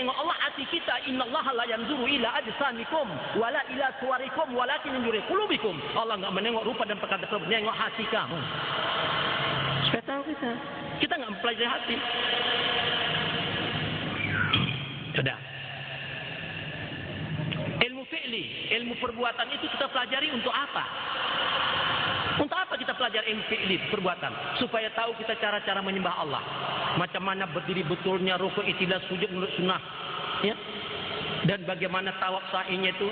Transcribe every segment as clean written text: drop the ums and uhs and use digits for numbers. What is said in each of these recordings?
menengok Allah hati kita. Innallaha la yanzuru ila ajsamikum wala ila suwarikum walakin yanzuru qulubikum. Allah enggak menengok rupa dan perkara tersebut, menengok hati kamu. Supaya tahu kita enggak mempelajari hati. Sudah. Ilmu fi'li, ilmu perbuatan itu kita pelajari untuk apa? Untuk apa kita pelajari ilmu fi'li, perbuatan? Supaya tahu kita cara-cara menyembah Allah. Macam mana berdiri betulnya, rukuk, i'tidal, sujud menurut sunnah. Ya. Dan bagaimana tawaf sa'inya itu,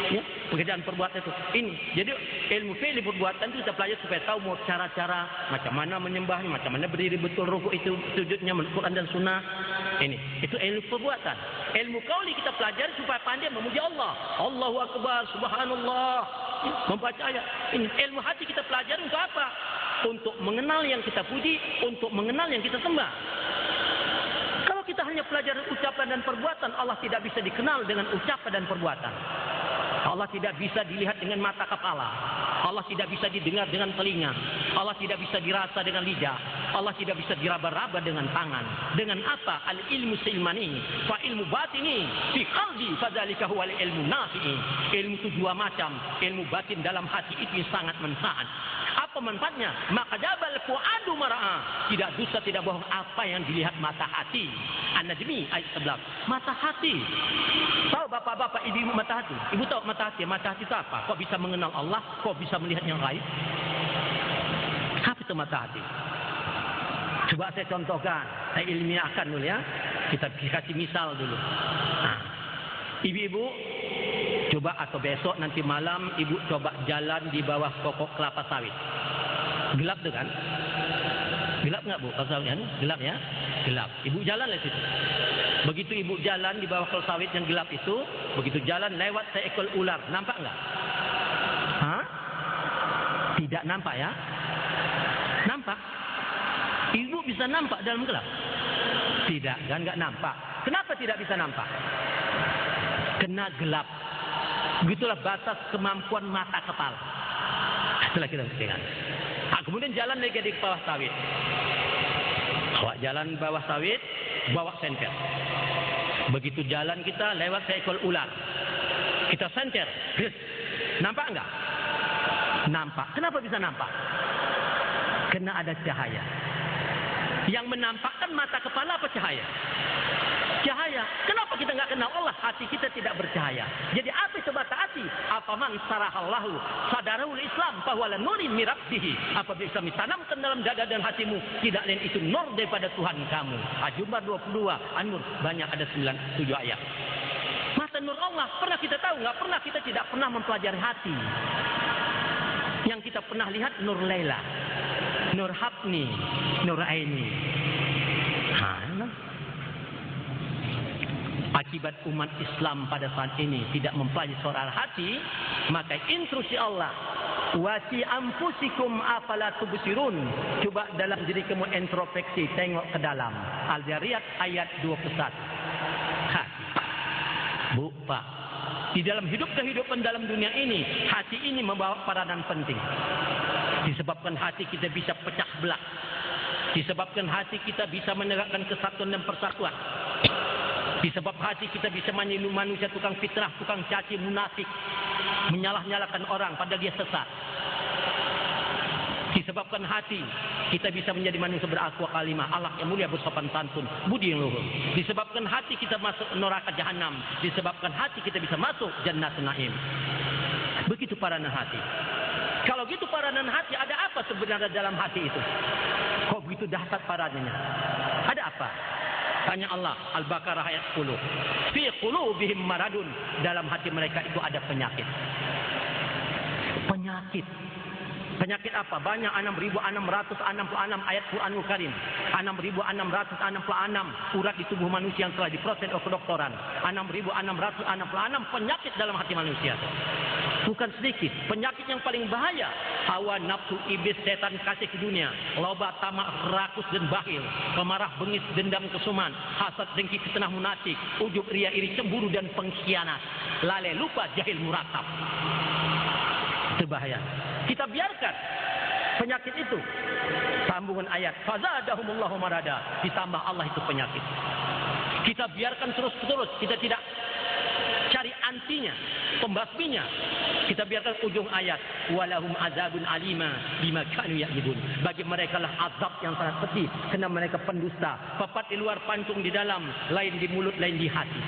ya, pekerjaan perbuatan itu. Ini. Jadi ilmu fi'li perbuatan itu kita pelajari supaya tahu mau cara-cara macam mana menyembahnya, macam mana berdiri betul, rukuk itu, sujudnya menurut Quran dan sunnah. Ini. Itu ilmu perbuatan. Ilmu qauli kita pelajari supaya pandai memuji Allah. Allahu Akbar, Subhanallah. Membaca ayat. Ini ilmu hati kita pelajari untuk apa? Untuk mengenal yang kita puji, untuk mengenal yang kita sembah. Kalau kita hanya pelajari ucapan dan perbuatan, Allah tidak bisa dikenal dengan ucapan dan perbuatan. Allah tidak bisa dilihat dengan mata kepala. Allah tidak bisa didengar dengan telinga. Allah tidak bisa dirasa dengan lidah. Allah tidak bisa diraba-raba dengan tangan. Dengan apa? Al-ilmu silmani. Fa ilmu batini. Fi qalbi. Fadzalika huwal ilmu nafi'i. Ilmu itu dua macam. Ilmu batin dalam hati itu sangat manfaat. Apa manfaatnya? Maka jabal fuadu mara'a. Tidak dusta, tidak bohong apa yang dilihat mata hati. An-Najmi ayat 11. Mata hati. Tahu bapak-bapak, ibu mata hati? Ibu tahu mata hati? Mata hati itu apa? Kok bisa mengenal Allah? Kok bisa melihat yang lain? Apa itu mata hati? Coba saya contohkan. Saya ilmiahkan dulu ya. Kita kasih misal dulu. Nah, ibu-ibu coba atau besok nanti malam ibu coba jalan di bawah pokok kelapa sawit. Gelap tuh kan? Gelap nggak bu? Kelapa sawit gelap ya? Gelap. Ibu jalan lah situ. Begitu ibu jalan di bawah kelapa sawit yang gelap itu, begitu jalan lewat seekor ular, nampak nggak? Hah? Tidak nampak ya? Nampak? Ibu bisa nampak dalam gelap? Tidak, kan nggak nampak. Kenapa tidak bisa nampak? Kena gelap. Begitulah batas kemampuan mata kepala. Itulah kita buktikan. Nah, kemudian jalan lagi di bawah sawit. Bawa jalan bawah sawit, bawa senter. Begitu jalan kita lewat seekor ular. Kita senter. Nampak enggak? Nampak. Kenapa bisa nampak? Karena ada cahaya. Yang menampakkan mata kepala apa cahaya? Cahaya. Kenapa kita nggak kenal Allah? Hati kita tidak bercahaya. Jadi apa itu mata hati? Apaman sarahallahu sadarul Islam bahwa nurin mirabdihi. Apabila Islam ditanamkan dalam dada dan hatimu, tidak lain itu nur daripada Tuhan kamu. Al-Jum'ah 22 An-Nur banyak ada 97 ayat. Mata nur Allah pernah kita tahu nggak? Pernah kita tidak pernah mempelajari hati. Yang kita pernah lihat nur Laila, nur Habni, nur Aini. Akibat umat Islam pada saat ini tidak mempelajari soal hati, maka instruksi Allah, wasi anfusikum afala tubsirun. Coba dalam diri kamu introspeksi, tengok ke dalam. Al-Zariyat ayat 21. Bu, Pak, di dalam kehidupan dalam dunia ini, hati ini membawa peranan penting. Disebabkan hati kita bisa pecah belah. Disebabkan hati kita bisa menegakkan kesatuan dan persatuan. Disebab hati kita bisa menyindir manusia tukang fitrah, tukang caci, munafik, menyalah-nyalakan orang padahal dia sesat. Disebabkan hati kita bisa menjadi manusia berakhlak kalimah, akhlak yang mulia, bersopan santun, budi yang luhur. Disebabkan hati kita masuk neraka jahanam. Disebabkan hati kita bisa masuk jannatun naim. Begitu peranan hati. Kalau gitu peranan hati, ada apa sebenarnya dalam hati itu? Kok begitu dahsyat paranannya? Ada apa? Tanya Allah, Al-Baqarah ayat 10. Fi qulubihim maradun. Dalam hati mereka itu ada penyakit. Penyakit. Penyakit apa? Banyak 6.666 ayat Quranul Karim. 6.666 urat di tubuh manusia yang telah diproses oleh kedokteran. 6.666 penyakit dalam hati manusia. Bukan sedikit. Penyakit yang paling bahaya. Hawa nafsu, iblis, setan, kasih ke dunia. Loba, tamak, rakus dan bakhil. Pemarah, bengis, dendam, kesuman. Hasad, dengki, fitnah, munafik. Ujub, ria, iri, cemburu dan pengkhianat. Lalai, lupa, jahil, murakab. Itu bahaya. Kita biarkan penyakit itu. Sambungan ayat. Fazadahumullahu marada. Ditambah Allah itu penyakit. Kita biarkan terus-terus, kita tidak cari antinya, pembasminya. Kita biarkan ujung ayat, walahum azabun alima bima kanu yakdzibun. Bagi mereka lah azab yang sangat pedih karena mereka pendusta. Papat di luar, pancung di dalam, lain di mulut, lain di hati.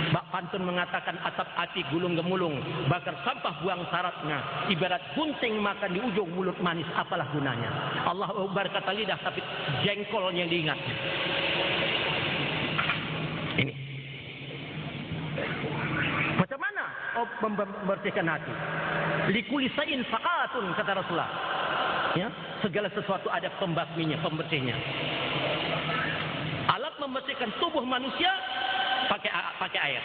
Bak pantun mengatakan atap hati gulung gemulung, bakar sampah buang syaratnya. Ibarat gunting makan di ujung mulut manis, apalah gunanya. Allah Akbar kata lidah tapi jengkol yang diingat. Ini. Macam mana membersihkan hati? Likuli sayin faqatun kata Rasulullah. Ya, segala sesuatu ada pembasminya, pembersihnya. Alat membersihkan tubuh manusia pakai air.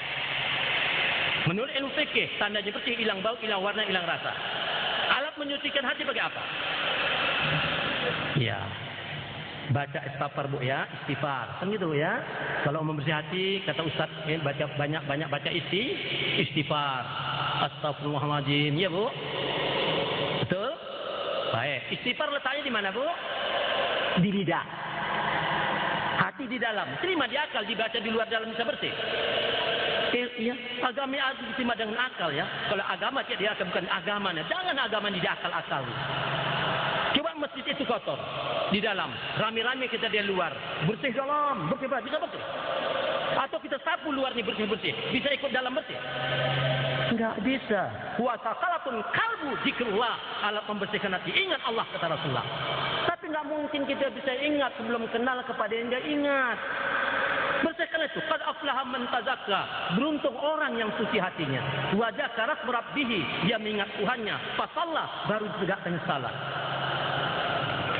Menurut ilmu fikih, tandanya bersih, hilang bau, hilang warna, hilang rasa. Alat menyucikan hati pakai apa? Ya, baca istighfar bu ya, istighfar, kan gitu ya. Kalau membersih hati, kata Ustaz, baca banyak baca istighfar. Astagfirullahaladzim, ya bu. Betul? Baik. Istighfar letaknya di mana bu? Di lidah. Hati di dalam. Terima di akal, dibaca di luar dalam bisa bersih. Iya, agama itu diterima dengan akal ya. Kalau agama dia bukan agamanya. Jangan agama di akal-akal. Coba masjid itu kotor di dalam, rame-rame kita di luar, bersih dalam, bersih bisa bersih. Atau kita sapu luar nih bersih-bersih, bisa ikut dalam bersih? Enggak bisa. Wa saqalatun qalbu zikrullah, alat membersihkan hati. Ingat Allah kata Rasulullah. Tapi enggak mungkin kita bisa ingat sebelum kenal kepada yang dia ingat. Bersihkan itu. Qad aflaha man tazakka. Beruntung orang yang suci hatinya. Wa dzakara rabbih, dia mengingat Tuhannya. Fa shalla, baru tegakkan salat.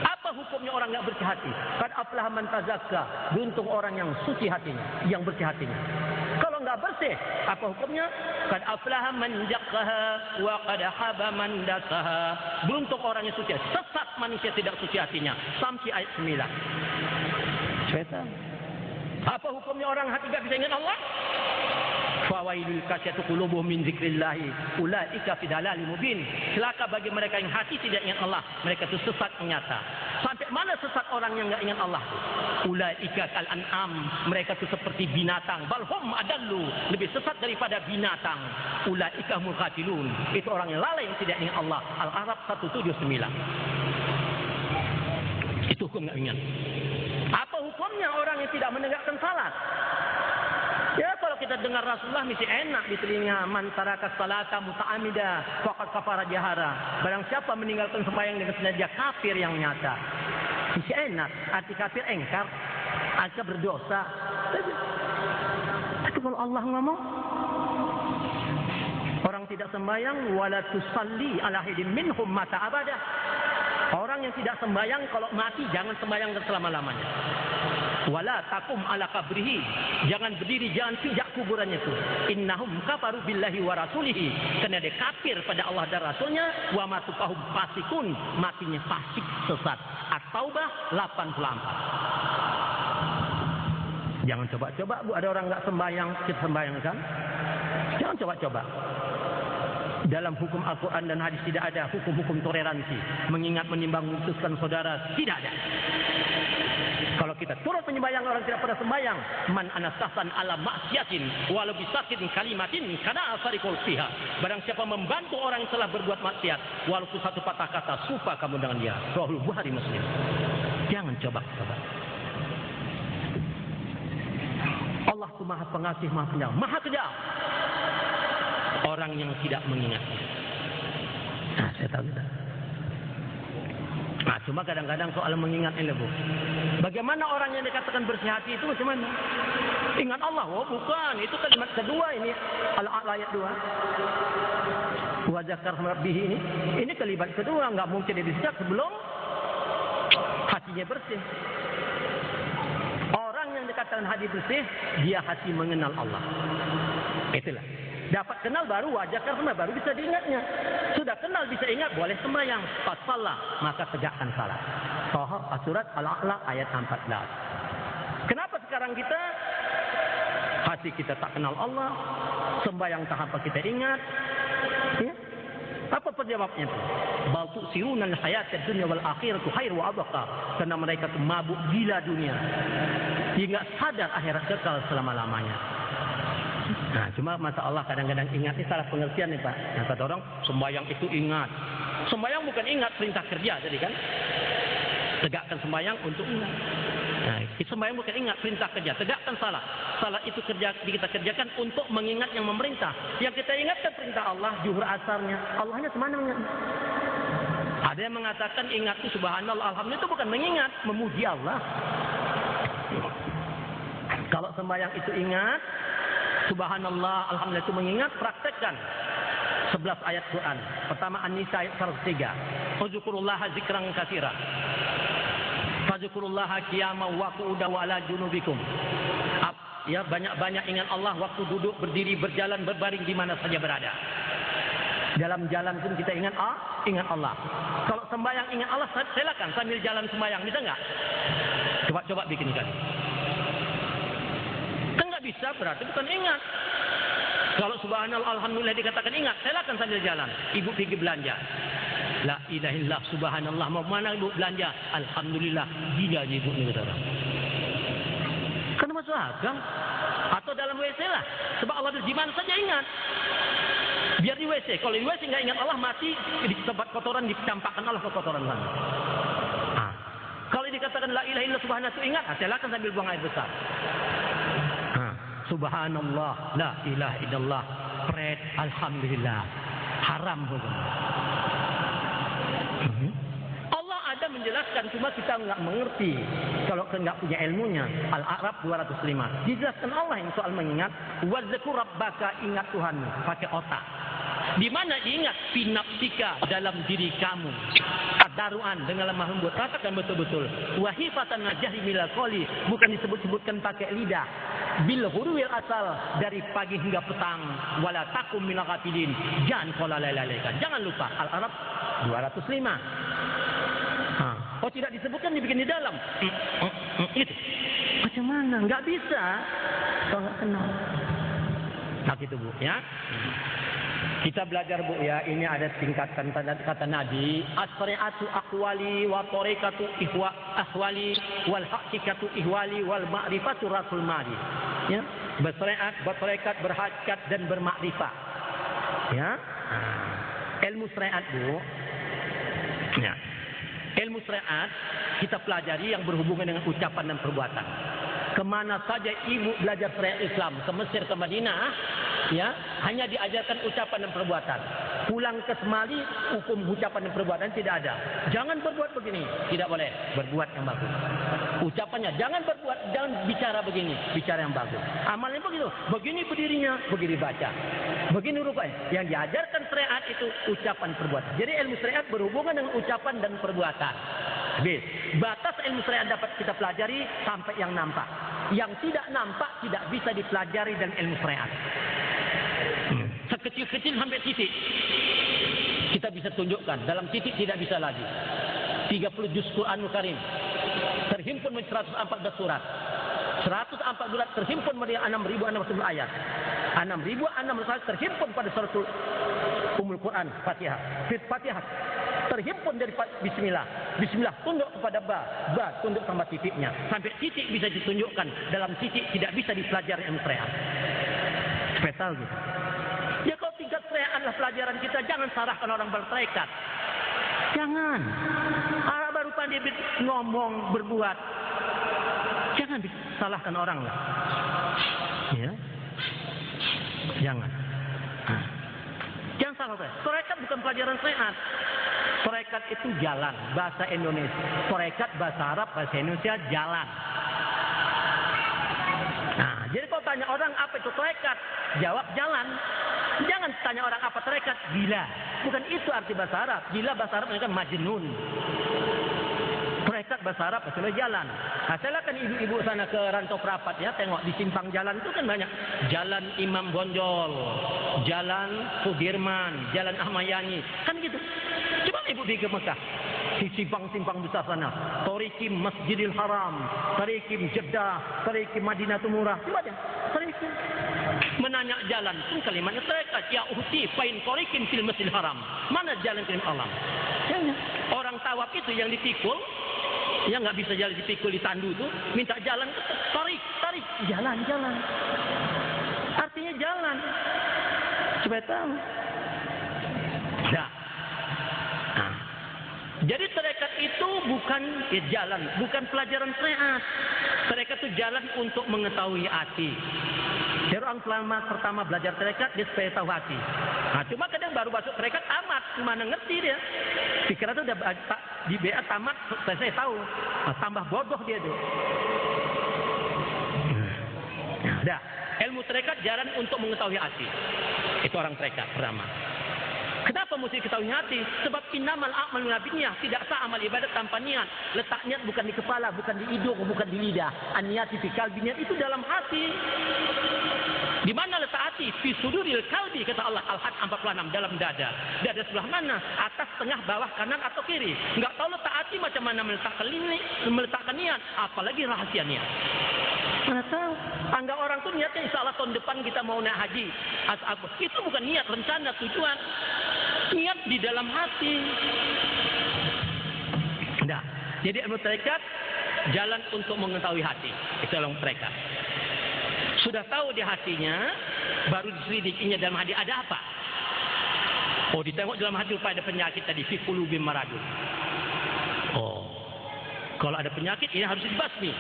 Apa hukumnya orang yang bersih hati? Qad aflaha man tazakka. Beruntung orang yang suci hatinya, yang bersih hatinya. Kalau enggak bersih, apa hukumnya? Qad aflaha man zakkaha wa qad haba man dasaha. Beruntung orang yang suci. Sesat manusia tidak suci hatinya. Sampai ayat 9. Syaitan. Apa hukumnya orang hati tidak bisa ingat Allah? Fawailul kasyatu qulubuhum min dzikrillah ulaika fi dalalin mubin. Celaka bagi mereka yang hati tidak ingat Allah, mereka itu sesat nyata. Sampai mana sesat orang yang enggak ingat Allah? Ulaika kal an'am, mereka itu seperti binatang. Balhum adallu, lebih sesat daripada binatang. Ulaika muqatilun, itu orang yang lalai yang tidak ingat Allah. Al-Arab 179. Itu hukum enggak ingat. Apa hukumnya orang yang tidak menegakkan salat? Ya kalau kita dengar Rasulullah mesti enak di telinga. Man taraka salata muta'amida faqad kafara jahara. Barang siapa meninggalkan sembahyang dengan sengaja, kafir yang nyata. Mesti enak. Arti kafir engkar, arti berdosa. Tapi kalau Allah ngomong, orang tidak sembahyang wala tusalli ala ahadin minhum mata abada. Orang yang tidak sembahyang kalau mati jangan sembahyang selama-lamanya. Wala takum ala kabrihi, jangan berdiri, jangan pijak kuburannya itu. Innahum kafaru billahi wa rasulihi, karena dia kafir pada Allah dan Rasulnya. Wa matufahum fasikun, matinya fasik sesat. At-Taubah 84. Jangan coba-coba bu, ada orang nggak sembahyang kita sembahyang kan? Jangan coba-coba. Dalam hukum Al-Quran dan hadis tidak ada hukum-hukum toleransi. Mengingat, menimbang, memutuskan saudara. Tidak ada. Kalau kita turut menyembayang orang tidak pada sembayang. Man anasahsan ala maksiatin. Walau bisakin kalimatin. Karena asarikul fiha. Barang siapa membantu orang yang telah berbuat maksiat. Walaupun satu patah kata. Supa kamu dengan dia. Rahul Bukhari Muslim. Jangan coba-coba. Allah itu maha pengasih, maha penyayang, maha kejam. Orang yang tidak mengingatnya. Nah, saya tahu tidak. Nah, cuma kadang-kadang soal mengingat ini, Bu. Bagaimana orang yang dikatakan bersih hati itu macam mana? Ingat Allah, oh bukan. Itu kalimat kedua ini. Al-A'la ayat 2. Wa zakar rabbih ini. Ini kalimat kedua. Enggak mungkin disejak sebelum hatinya bersih. Orang yang dikatakan hati bersih, dia hati mengenal Allah. Itulah. Dapat kenal baru wajah karena baru bisa diingatnya. Sudah kenal bisa ingat boleh sembahyang. Pas salat maka tegakkan salat. Surat Al-A'la ayat 14. Kenapa sekarang kita hati kita tak kenal Allah, sembahyang tak apa kita ingat? Ya? Apa penjawabnya? Bal tu'siruna al-hayata ad-dunya wal akhiratu khairu wa abqa. Karena mereka mabuk gila dunia. Dia nggak sadar akhirat kekal selama-lamanya. Nah, cuma masalah kadang-kadang ingat ini salah pengertian nih Pak. Nah, kata orang sembahyang itu ingat. Sembahyang bukan ingat perintah kerja jadi kan. Tegakkan sembahyang untuk ingat. Nah, sembahyang bukan ingat perintah kerja. Tegakkan salat. Salat itu kita kerjakan untuk mengingat yang memerintah. Yang kita ingatkan perintah Allah, zuhur asarnya. Allahnya kemana mengingat? Ada yang mengatakan ingat itu subhanallah, alhamdulillah itu bukan mengingat, memuji Allah. Kalau sembahyang itu ingat, subhanallah, alhamdulillah itu mengingat, praktekkan 11 ayat Quran. Pertama An-Nisa ayat 103. Fadzukurullaha zikran katsiran. Fadzukurullaha qiyaman wa qu'udan wa ala junubikum. Ya, banyak-banyak ingat Allah waktu duduk, berdiri, berjalan, berbaring di mana saja berada. Dalam jalan pun kita ingat Allah. Kalau sembahyang ingat Allah, silakan sambil jalan sembahyang, bisa enggak? Coba bikin kali. Kan enggak bisa, berarti bukan ingat. Kalau subhanallah alhamdulillah dikatakan ingat, silakan sambil jalan. Ibu pergi belanja. La ilaha illallah subhanallah, mau mana ibu belanja? Alhamdulillah, gila ibu ni kata orang. Kan masuk akal. Atau dalam WC lah. Sebab Allah di mana saja ingat. Biar di WC. Kalau di WC nggak ingat Allah, mati di tempat kotoran, dicampakkan Allah ke kotoran sana. Nah, kalau dikatakan la ilaha illallah subhanallah itu ingat, silakan sambil buang air besar. Nah, subhanallah, la ilaha illallah, pret, alhamdulillah, haram hukumnya. Allah ada menjelaskan, cuma kita nggak mengerti. Kalau kita nggak punya ilmunya. Al-A'raf 205. Dijelaskan Allah yang soal mengingat. Wadzkur rabbaka, ingat Tuhanmu. Pakai otak. Di mana diingat? Fi nafsika, dalam diri kamu. Tadaruan dengan lemah lembut. Katakan betul-betul. Wahifatan najhi milal qoli, bukan disebut-sebutkan pakai lidah. Bil hurwil asal, dari pagi hingga petang. Wala takum minal ghafilin, jangan kau lalai-lalaikan. Jangan lupa. Al-Araf 205. Oh, tidak disebutkan, dibikin di dalam. Itu. Macam mana? Enggak bisa. Kalau enggak kenal. Nah, gitu Bu ya. Kita belajar Bu ya, ini ada tingkatan kata Nabi, as-sari'atu aqwali wa tariqatu ahwali wal haqiqatu ihwali wal ma'rifatu rasul mali. Ya, bersariat, bertariqat, berhakikat dan bermakrifat. Ya. Ilmu syariat Bu. Ya. Ilmu syariat kita pelajari yang berhubungan dengan ucapan dan perbuatan. Kemana saja ibu belajar syariat Islam, ke Mesir, ke Madinah, ya, hanya diajarkan ucapan dan perbuatan. Pulang ke Semali, hukum ucapan dan perbuatan tidak ada. Jangan berbuat begini, tidak boleh. Berbuat yang bagus. Ucapannya, jangan berbuat, jangan bicara begini, bicara yang bagus. Amalnya begitu, begini berdirinya, begini baca. Begini rukuknya. Yang diajarkan syariat itu ucapan perbuatan. Jadi ilmu syariat berhubungan dengan ucapan dan perbuatan. Habis. Batas ilmu syariat dapat kita pelajari sampai yang nampak. Yang tidak nampak tidak bisa dipelajari dan ilmu syariat. Sekecil-kecil sampai titik kita bisa tunjukkan. Dalam titik tidak bisa lagi. 30 juz Quranul Karim terhimpun menjadi 114 surat. 104 surat terhimpun menjadi 6.600 ayat. 6.600 ayat terhimpun pada suratul Ummul Quran, Fatihah. Fatihah terhimpun dari bismillah. Bismillah tunduk kepada ba tunduk sama titiknya. Sampai titik bisa ditunjukkan. Dalam titik tidak bisa dipelajari ilmu syariat. Spesial gitu. Ya kalau tingkat syariat adalah pelajaran kita, jangan salahkan orang bertarikat. Jangan. Baru pandai ngomong, berbuat. Jangan salahkan orang lah. Ya. Jangan. Jangan salah saya. Tarekat bukan pelajaran syariat. Tarekat itu jalan, bahasa Indonesia. Tarekat bahasa Arab, bahasa Indonesia jalan. Nah, jadi kalau tanya orang apa itu tarekat, jawab jalan. Jangan tanya orang apa tarekat, gila. Bukan itu arti bahasa Arab. Gila bahasa Arab itu kan majnun. Tarekat bahasa Arab maksudnya jalan. Nah, silakan ibu-ibu sana ke Rantau Perapat ya, tengok di simpang jalan itu kan banyak. Jalan Imam Bonjol, Jalan Sudirman, Jalan Ahmad Yani, kan gitu. Coba ibu pergi ke Mekah, di simpang-simpang besar sana. Tariqim Masjidil Haram, Tariqim Jeddah, Tariqim Madinatul Murah. Coba dia, Tariqim. Menanya jalan pun kalimatnya tarekat. Ya uhti fain tariqim fil Masjidil Haram. Mana jalan ke Allah? Orang tawaf itu yang dipikul Ya nggak bisa jalan, dipikul, ditandu tuh, minta jalan, tarik, jalan. Artinya jalan. Supaya tahu. Nah. Jadi tarekat itu bukan jalan, bukan pelajaran syariat. Tarekat itu jalan untuk mengetahui hati. Jadi orang pertama belajar tarekat dia supaya tahu hati. Nah, cuma kadang baru masuk tarekat tamat, mana ngerti dia. Pikiran itu udah di BA tamat, saya tahu. Nah, tambah bodoh dia tuh. Nah, ilmu tarekat jalan untuk mengetahui hati. Itu orang tarekat pertama. Kenapa mesti ketahui hati? Sebab innamal a'malu binniyah, tidak sah amal ibadat tanpa niat. Letak niat bukan di kepala, bukan di hidung, bukan di lidah. An-niyati fi qalbi, niat itu dalam hati. Di mana letak hati? Fi suduril qalbi, kata Allah Al-Hajj 46, dalam dada. Dada sebelah mana? Atas, tengah, bawah, kanan atau kiri. Enggak tahu letak hati macam mana meletakkan niat, apalagi rahasia niat. Mana tahu? Anggap orang tuh niatnya insya Allah tahun depan kita mau naik haji. Itu bukan niat, rencana, tujuan. Niat di dalam hati. Nah, jadi ilmu tarekat jalan untuk mengetahui hati. Itu ilmu tarekat. Sudah tahu di hatinya, baru diselidikinya dalam hati ada apa? Oh, ditengok dalam hati supaya ada penyakit tadi, fi qulubi maradun. Oh. Kalau ada penyakit ini harus dibasmi.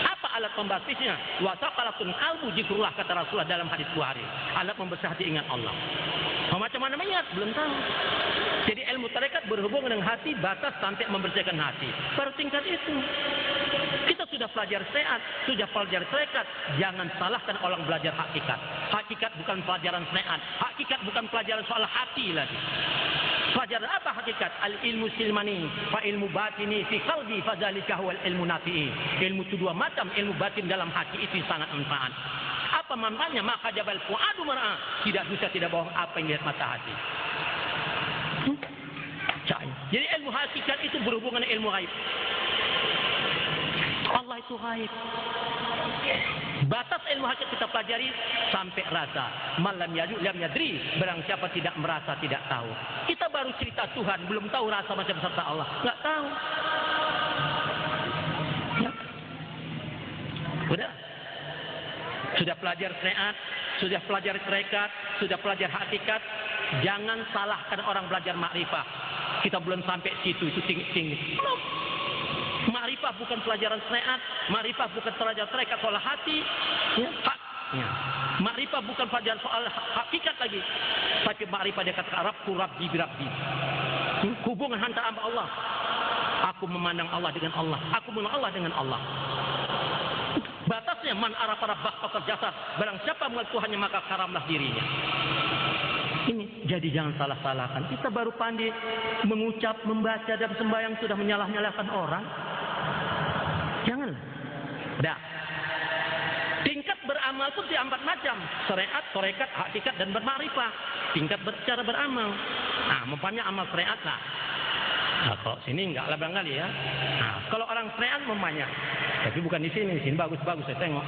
Apa alat pembasmisnya? Wa saqalatun qalbu zikrullah, kata Rasulullah dalam hadis Bukhari. Alat membesar hati ingat Allah. Macam mana mengingat? Belum tahu. Jadi ilmu tarekat berhubungan dengan hati, batas sampai membersihkan hati. Baru tingkat itu. Kita sudah pelajar syariat, sudah pelajar tarekat. Jangan salahkan orang belajar hakikat. Hakikat bukan pelajaran syariat. Hakikat bukan pelajaran soal hati lagi. Pelajaran apa hakikat? Al-ilmu silmani, fa ilmu batini fi qalbi, fa dzalika huwal ilmu nafi'i. Ilmu itu dua macam, ilmu batin dalam hati itu sangat manfaat. Apa manfaatnya? Maka jabal fuadu mar'a, tidak bisa tidak bohong apa yang lihat mata hati. Jadi ilmu hakikat itu berhubungan dengan ilmu ghaib. Allah itu ghaib. Batas ilmu hakikat kita pelajari sampai rasa. Malam yadu lam yadri, barang siapa tidak merasa tidak tahu. Kita baru cerita Tuhan, belum tahu rasa macam serta Allah, enggak tahu. Udah. Sudah pelajar syariat, sudah pelajar tarekat, sudah pelajar hakikat, jangan salahkan orang belajar makrifah. Kita belum sampai situ, itu tinggi-tinggi. Makrifah bukan pelajaran syariat, makrifah bukan pelajaran tarekat soal hati, ya. Makrifah bukan pelajaran soal hakikat lagi. Tapi makrifah dia kata Rabbku Rabbi birabbi. Hubungan antara hamba Allah. Aku memandang Allah dengan Allah, aku mengenal Allah dengan Allah. Batasnya man arafa rabbah faqad jasad. Barang siapa mengenal Tuhannya maka karamlah dirinya. Ini jadi jangan salah-salahkan. Kita baru pandai mengucap, membaca dan sembahyang sudah menyalah-nyalahkan orang. Jangan. Dah. Tingkat beramal itu di 4 macam. Syariat, tarekat, hakikat dan bermakrifah. Tingkat cara beramal. Nah, umpamanya amal syariat lah. Nah, kalau sini enggak lah barangkali ya. Nah, kalau orang syariat membanyak. Tapi bukan di sini bagus-bagus saya tengok.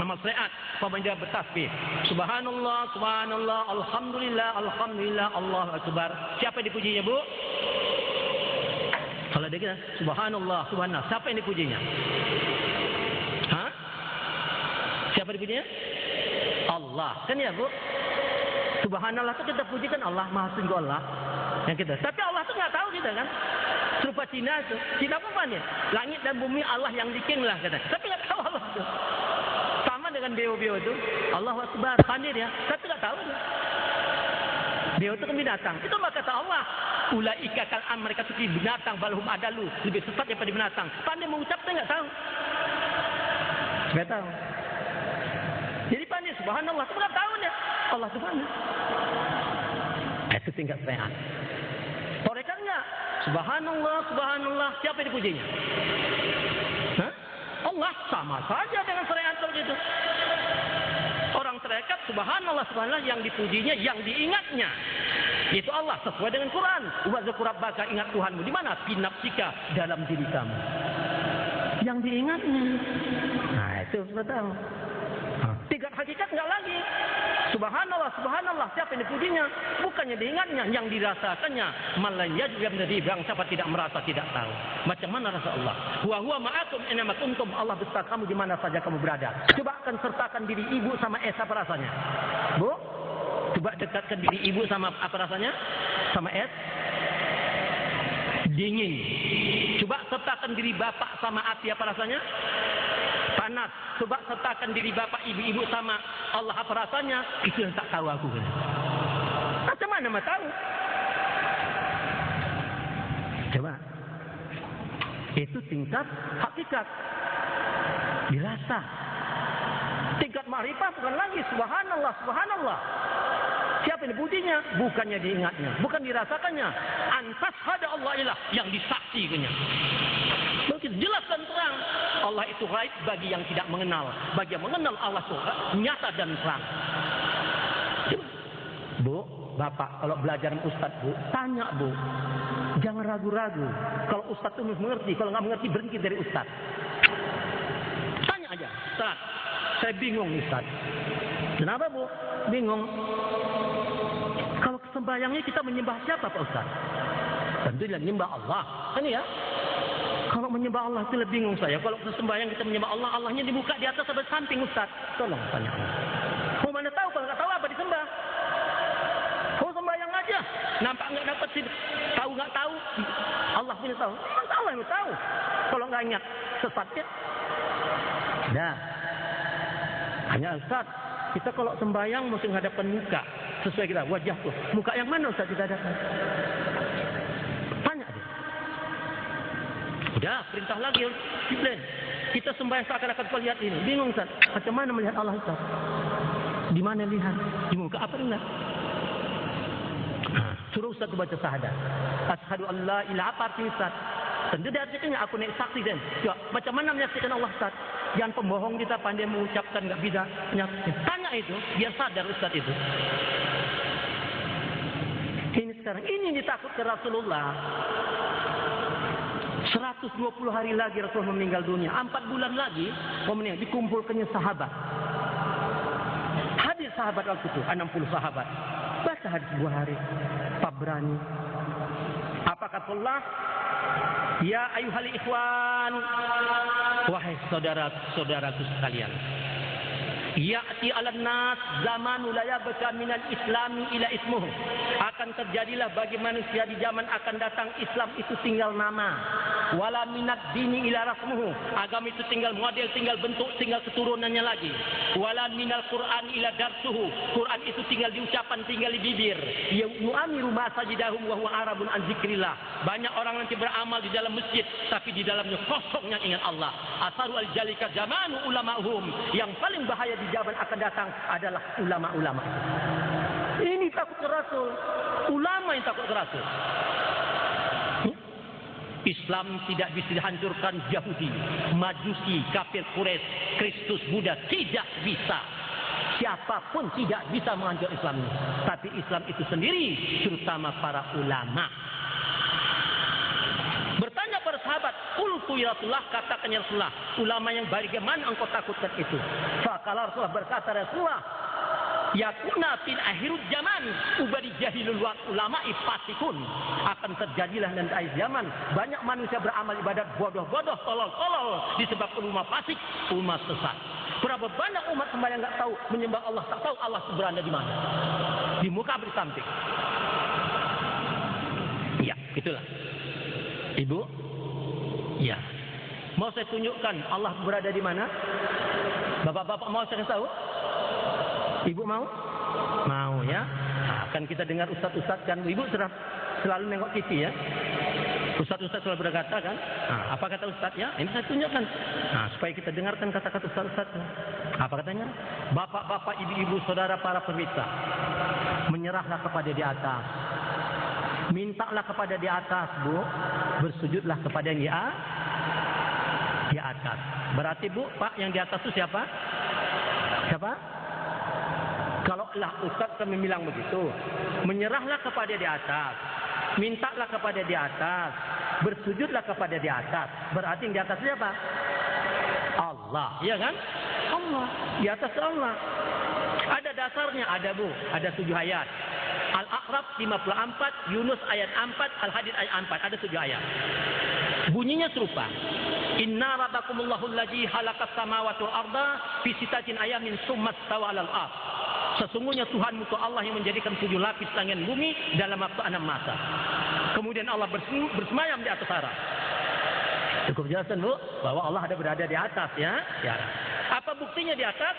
Amal syariat, pembaca bertasbih. Subhanallah, subhanallah, alhamdulillah, alhamdulillah, Allahu akbar. Siapa yang dipujinya, Bu? Kalau dia kata subhanallah, subhanallah, siapa yang dipujinya? Hah? Siapa dipujinya? Allah. Kan ya, Bu? Subhanallah itu kita pujikan Allah, Maha Tinggi Allah. Yang kita. Tapi Allah itu nggak tahu kita kan. Serupa Cina itu. Cina apa ya? Langit dan bumi Allah yang bikin lah kata. Tapi nggak tahu Allah itu. Sama dengan beo-beo itu. Allahu Akbar. Pandai dia. Tapi nggak tahu dia. Beo itu kan binatang. Itu maka kata Allah. Ulaika kal'am, mereka seperti binatang. Balhum adalu. Lebih sesat daripada binatang. Pandai mengucapnya nggak tahu. Nggak tahu. Jadi pandai subhanallah. Itu nggak tahu dia. Allah subhanallah. Itu tingkat syariat. Tarekat enggak? Subhanallah, subhanallah. Siapa yang dipujinya? Hah? Allah. Sama saja dengan syariat begitu. Orang tarekat subhanallah, subhanallah, yang dipujinya, yang diingatnya. Itu Allah sesuai dengan Quran. Wa dzkur rabbaka, ingat Tuhanmu di mana? Fi nafsika, dalam diri kamu. Yang diingatnya. Nah, itu sudah tahu. Tingkat hakikat enggak lagi. Subhanallah, subhanallah. Siapa yang dipujinya? Bukannya diingatnya, yang dirasakannya. Malah yajib dari bilang siapa tidak merasa, tidak tahu. Macam mana rasa Allah? Wa huwa ma'akum inama kuntum. Allah beserta kamu di mana saja kamu berada. Coba akan sertakan diri ibu sama es apa rasanya? Bu, coba dekatkan diri ibu sama apa rasanya? Sama es? Dingin. Coba sertakan diri bapak sama api apa rasanya? Panas. Coba sertakan diri bapak ibu-ibu sama Allah apa rasanya? Itu yang tak tahu aku. Macam mana mau tahu? Coba. Itu tingkat hakikat. Dirasa. Tingkat ma'rifah bukan lagi subhanallah, subhanallah. Siapa yang dipujinya? Bukannya diingatnya, bukan dirasakannya. Antas hada Allah ilah, yang disaksikannya. Mungkin jelas dan terang. Allah itu gaib bagi yang tidak mengenal. Bagi yang mengenal Allah itu nyata dan terang. Bu, bapak kalau belajar dengan ustaz bu, tanya bu. Jangan ragu-ragu. Kalau ustaz itu mengerti, kalau nggak mengerti berhenti dari ustaz. Tanya aja, ustaz. Saya bingung ustaz. Kenapa bu? Bingung. Kalau sembahyangnya kita menyembah siapa Pak Ustaz? Tentu dia menyembah Allah. Kan ya? Kalau menyembah Allah itu lebih bingung saya. Kalau sembahyang kita menyembah Allah, Allahnya dibuka di atas atau di samping Ustaz? Tolong tanya Allah. Mau mana tahu kalau nggak tahu apa disembah? Oh sembahyang aja. Nampak nggak dapat sih? Tahu nggak tahu? Allah punya tahu. Allah yang tahu. Kalau nggak ingat sesatnya. Dah. Hanya Ustaz. Kita kalau sembahyang mesti menghadapkan muka. Sesuai kita, wajah tuh. Muka yang mana Ustaz kita hadapan? Tanya dia. Udah, perintah lagi. Kita sembahyang seakan-akan kau lihat ini. Bingung Ustaz. Macam mana melihat Allah Ustaz? Di mana lihat? Di muka apa enggak? Suruh Ustaz baca syahadat. Asyhadu an la ilaha apa artinya Ustaz? Tentu dia artinya aku naik saksi dan. Macam mana menyaksikan Allah Ustaz? Yang pembohong kita pandai mengucapkan nggak bisa menyaksikan. Tanya itu, biar sadar Ustaz itu. Ini sekarang, ini ditakut ke Rasulullah. 120 hari lagi Rasulullah meninggal dunia. 4 bulan lagi meninggal, dikumpulkannya sahabat. Hadir sahabat waktu itu, 60 sahabat. Baca hadis 2 hari. Tabrani. Apa kata Allah? Ya ayuhal ikhwan, wahai saudara-saudaraku sekalian. Ya'ti 'alan nas zamanu la yabqa minal islami ila ismuhu. Akan terjadilah bagi manusia di zaman akan datang Islam itu tinggal nama. Wala minad dini ila rasmuhu. Agama itu tinggal model, tinggal bentuk, tinggal keturunannya lagi. Wala minal Qur'an ila darsuhu. Quran itu tinggal diucapan, tinggal di bibir. Yu'amiru masajidahum wa huwa arabun an zikrillah. Banyak orang nanti beramal di dalam masjid tapi di dalamnya kosongnya ingat Allah. Asaru al-jalika zamanu ulama'hum. Yang paling bahaya di zaman akan datang adalah ulama-ulama. Ini takut ke Rasul. Ulama yang takut ke Rasul. Islam tidak bisa dihancurkan Yahudi, Majusi, kafir Quraisy, Kristus, Buddha. Tidak bisa. Siapapun tidak bisa menghancurkan Islam ini. Tapi Islam itu sendiri, terutama para ulama. Bertanya para sahabat, qultu ya Rasulullah, katakan ya Rasulullah, ulama yang bagaimana engkau takutkan itu? Faqala Rasulullah, berkata Rasulullah, yakuna fil akhirul zaman ubadi jahilul ulama ifatikun. Akan terjadilah nanti akhir zaman banyak manusia beramal ibadat bodoh-bodoh, tolol-tolol disebabkan umat fasik, umat sesat. Berapa banyak umat sembahyang enggak tahu menyembah Allah, tak tahu Allah berada di mana. Di muka di samping. Ya, itulah. Ibu, ya. Mau saya tunjukkan Allah berada di mana? Bapak-bapak mau saya tahu? Ibu mau? Mau ya? Nah, kan kita dengar ustaz-ustaz kan. Ibu selalu nengok TV ya. Ustaz-ustaz selalu berkata kan. Nah, apa kata ustaz ya? Ini saya tunjukkan. Nah, supaya kita dengarkan kata-kata ustaz-ustaz. Apa katanya? Bapak-bapak, ibu-ibu, saudara para pemirsa. Menyerahlah kepada di atas. Mintalah kepada di atas, Bu. Bersujudlah kepada yang di atas. Berarti Bu, Pak, yang di atas itu siapa? Siapa? Kalau lah Ustaz kami bilang begitu, menyerahlah kepada di atas, mintalah kepada di atas, bersujudlah kepada di atas. Berarti yang di atas siapa? Allah, iya kan? Allah, di atas Allah. Ada dasarnya, ada Bu, ada 7 ayat. Al-A'raf 54, Yunus ayat 4, Al-Hadid ayat 4, ada 7 ayat. Bunyinya serupa. Inna rabbakumullahu alladzi khalaqas samawati wal arda fi sittatin ayamin tsumma stawa 'alal ardh. Sesungguhnya Tuhanmu itu Allah yang menjadikan 7 lapis langit bumi dalam waktu 6 masa. Kemudian Allah bersemayam di atas arah. Cukup jelasan Bu, bahwa Allah ada berada di atas ya. Apa buktinya di atas?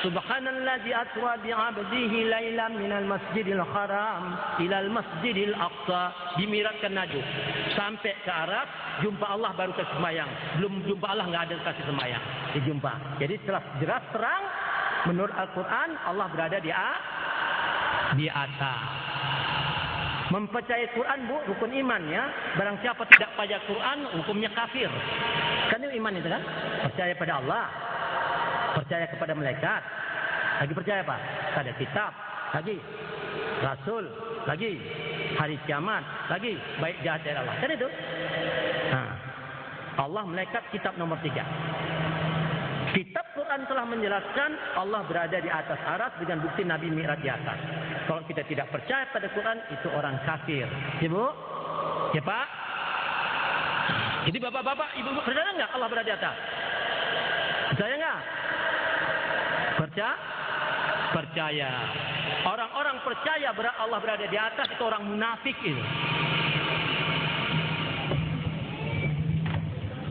Subhanalladzi asra bi 'abdihi lailan minal masjidil haram ilal masjidil aqsa. Dimiratkan Najm sampai ke Arab, jumpa Allah baru ke sembahyang. Belum jumpa Allah enggak ada kasih sembahyang. Dijumpa. Jadi jelas terang menurut Al-Qur'an Allah berada di atas. Mempercayai Quran Bu, rukun iman ya. Barang siapa tidak percaya Quran, hukumnya kafir. Kan itu iman itu kan? Percaya pada Allah, percaya kepada malaikat, lagi percaya apa? Pada kitab, lagi Rasul, lagi hari kiamat, lagi baik jahat dari Allah. Kan itu? Nah, Allah, malaikat, kitab nomor 3. Kitab Quran telah menjelaskan Allah berada di atas aras dengan bukti Nabi Mi'raj di atas. Kalau kita tidak percaya pada Quran, itu orang kafir. Ya Bu? Ya Pak? Jadi bapak-bapak, ibu-ibu, percaya nggak Allah berada di atas? Percaya nggak? Percaya. Orang-orang percaya Allah berada di atas itu orang munafik itu.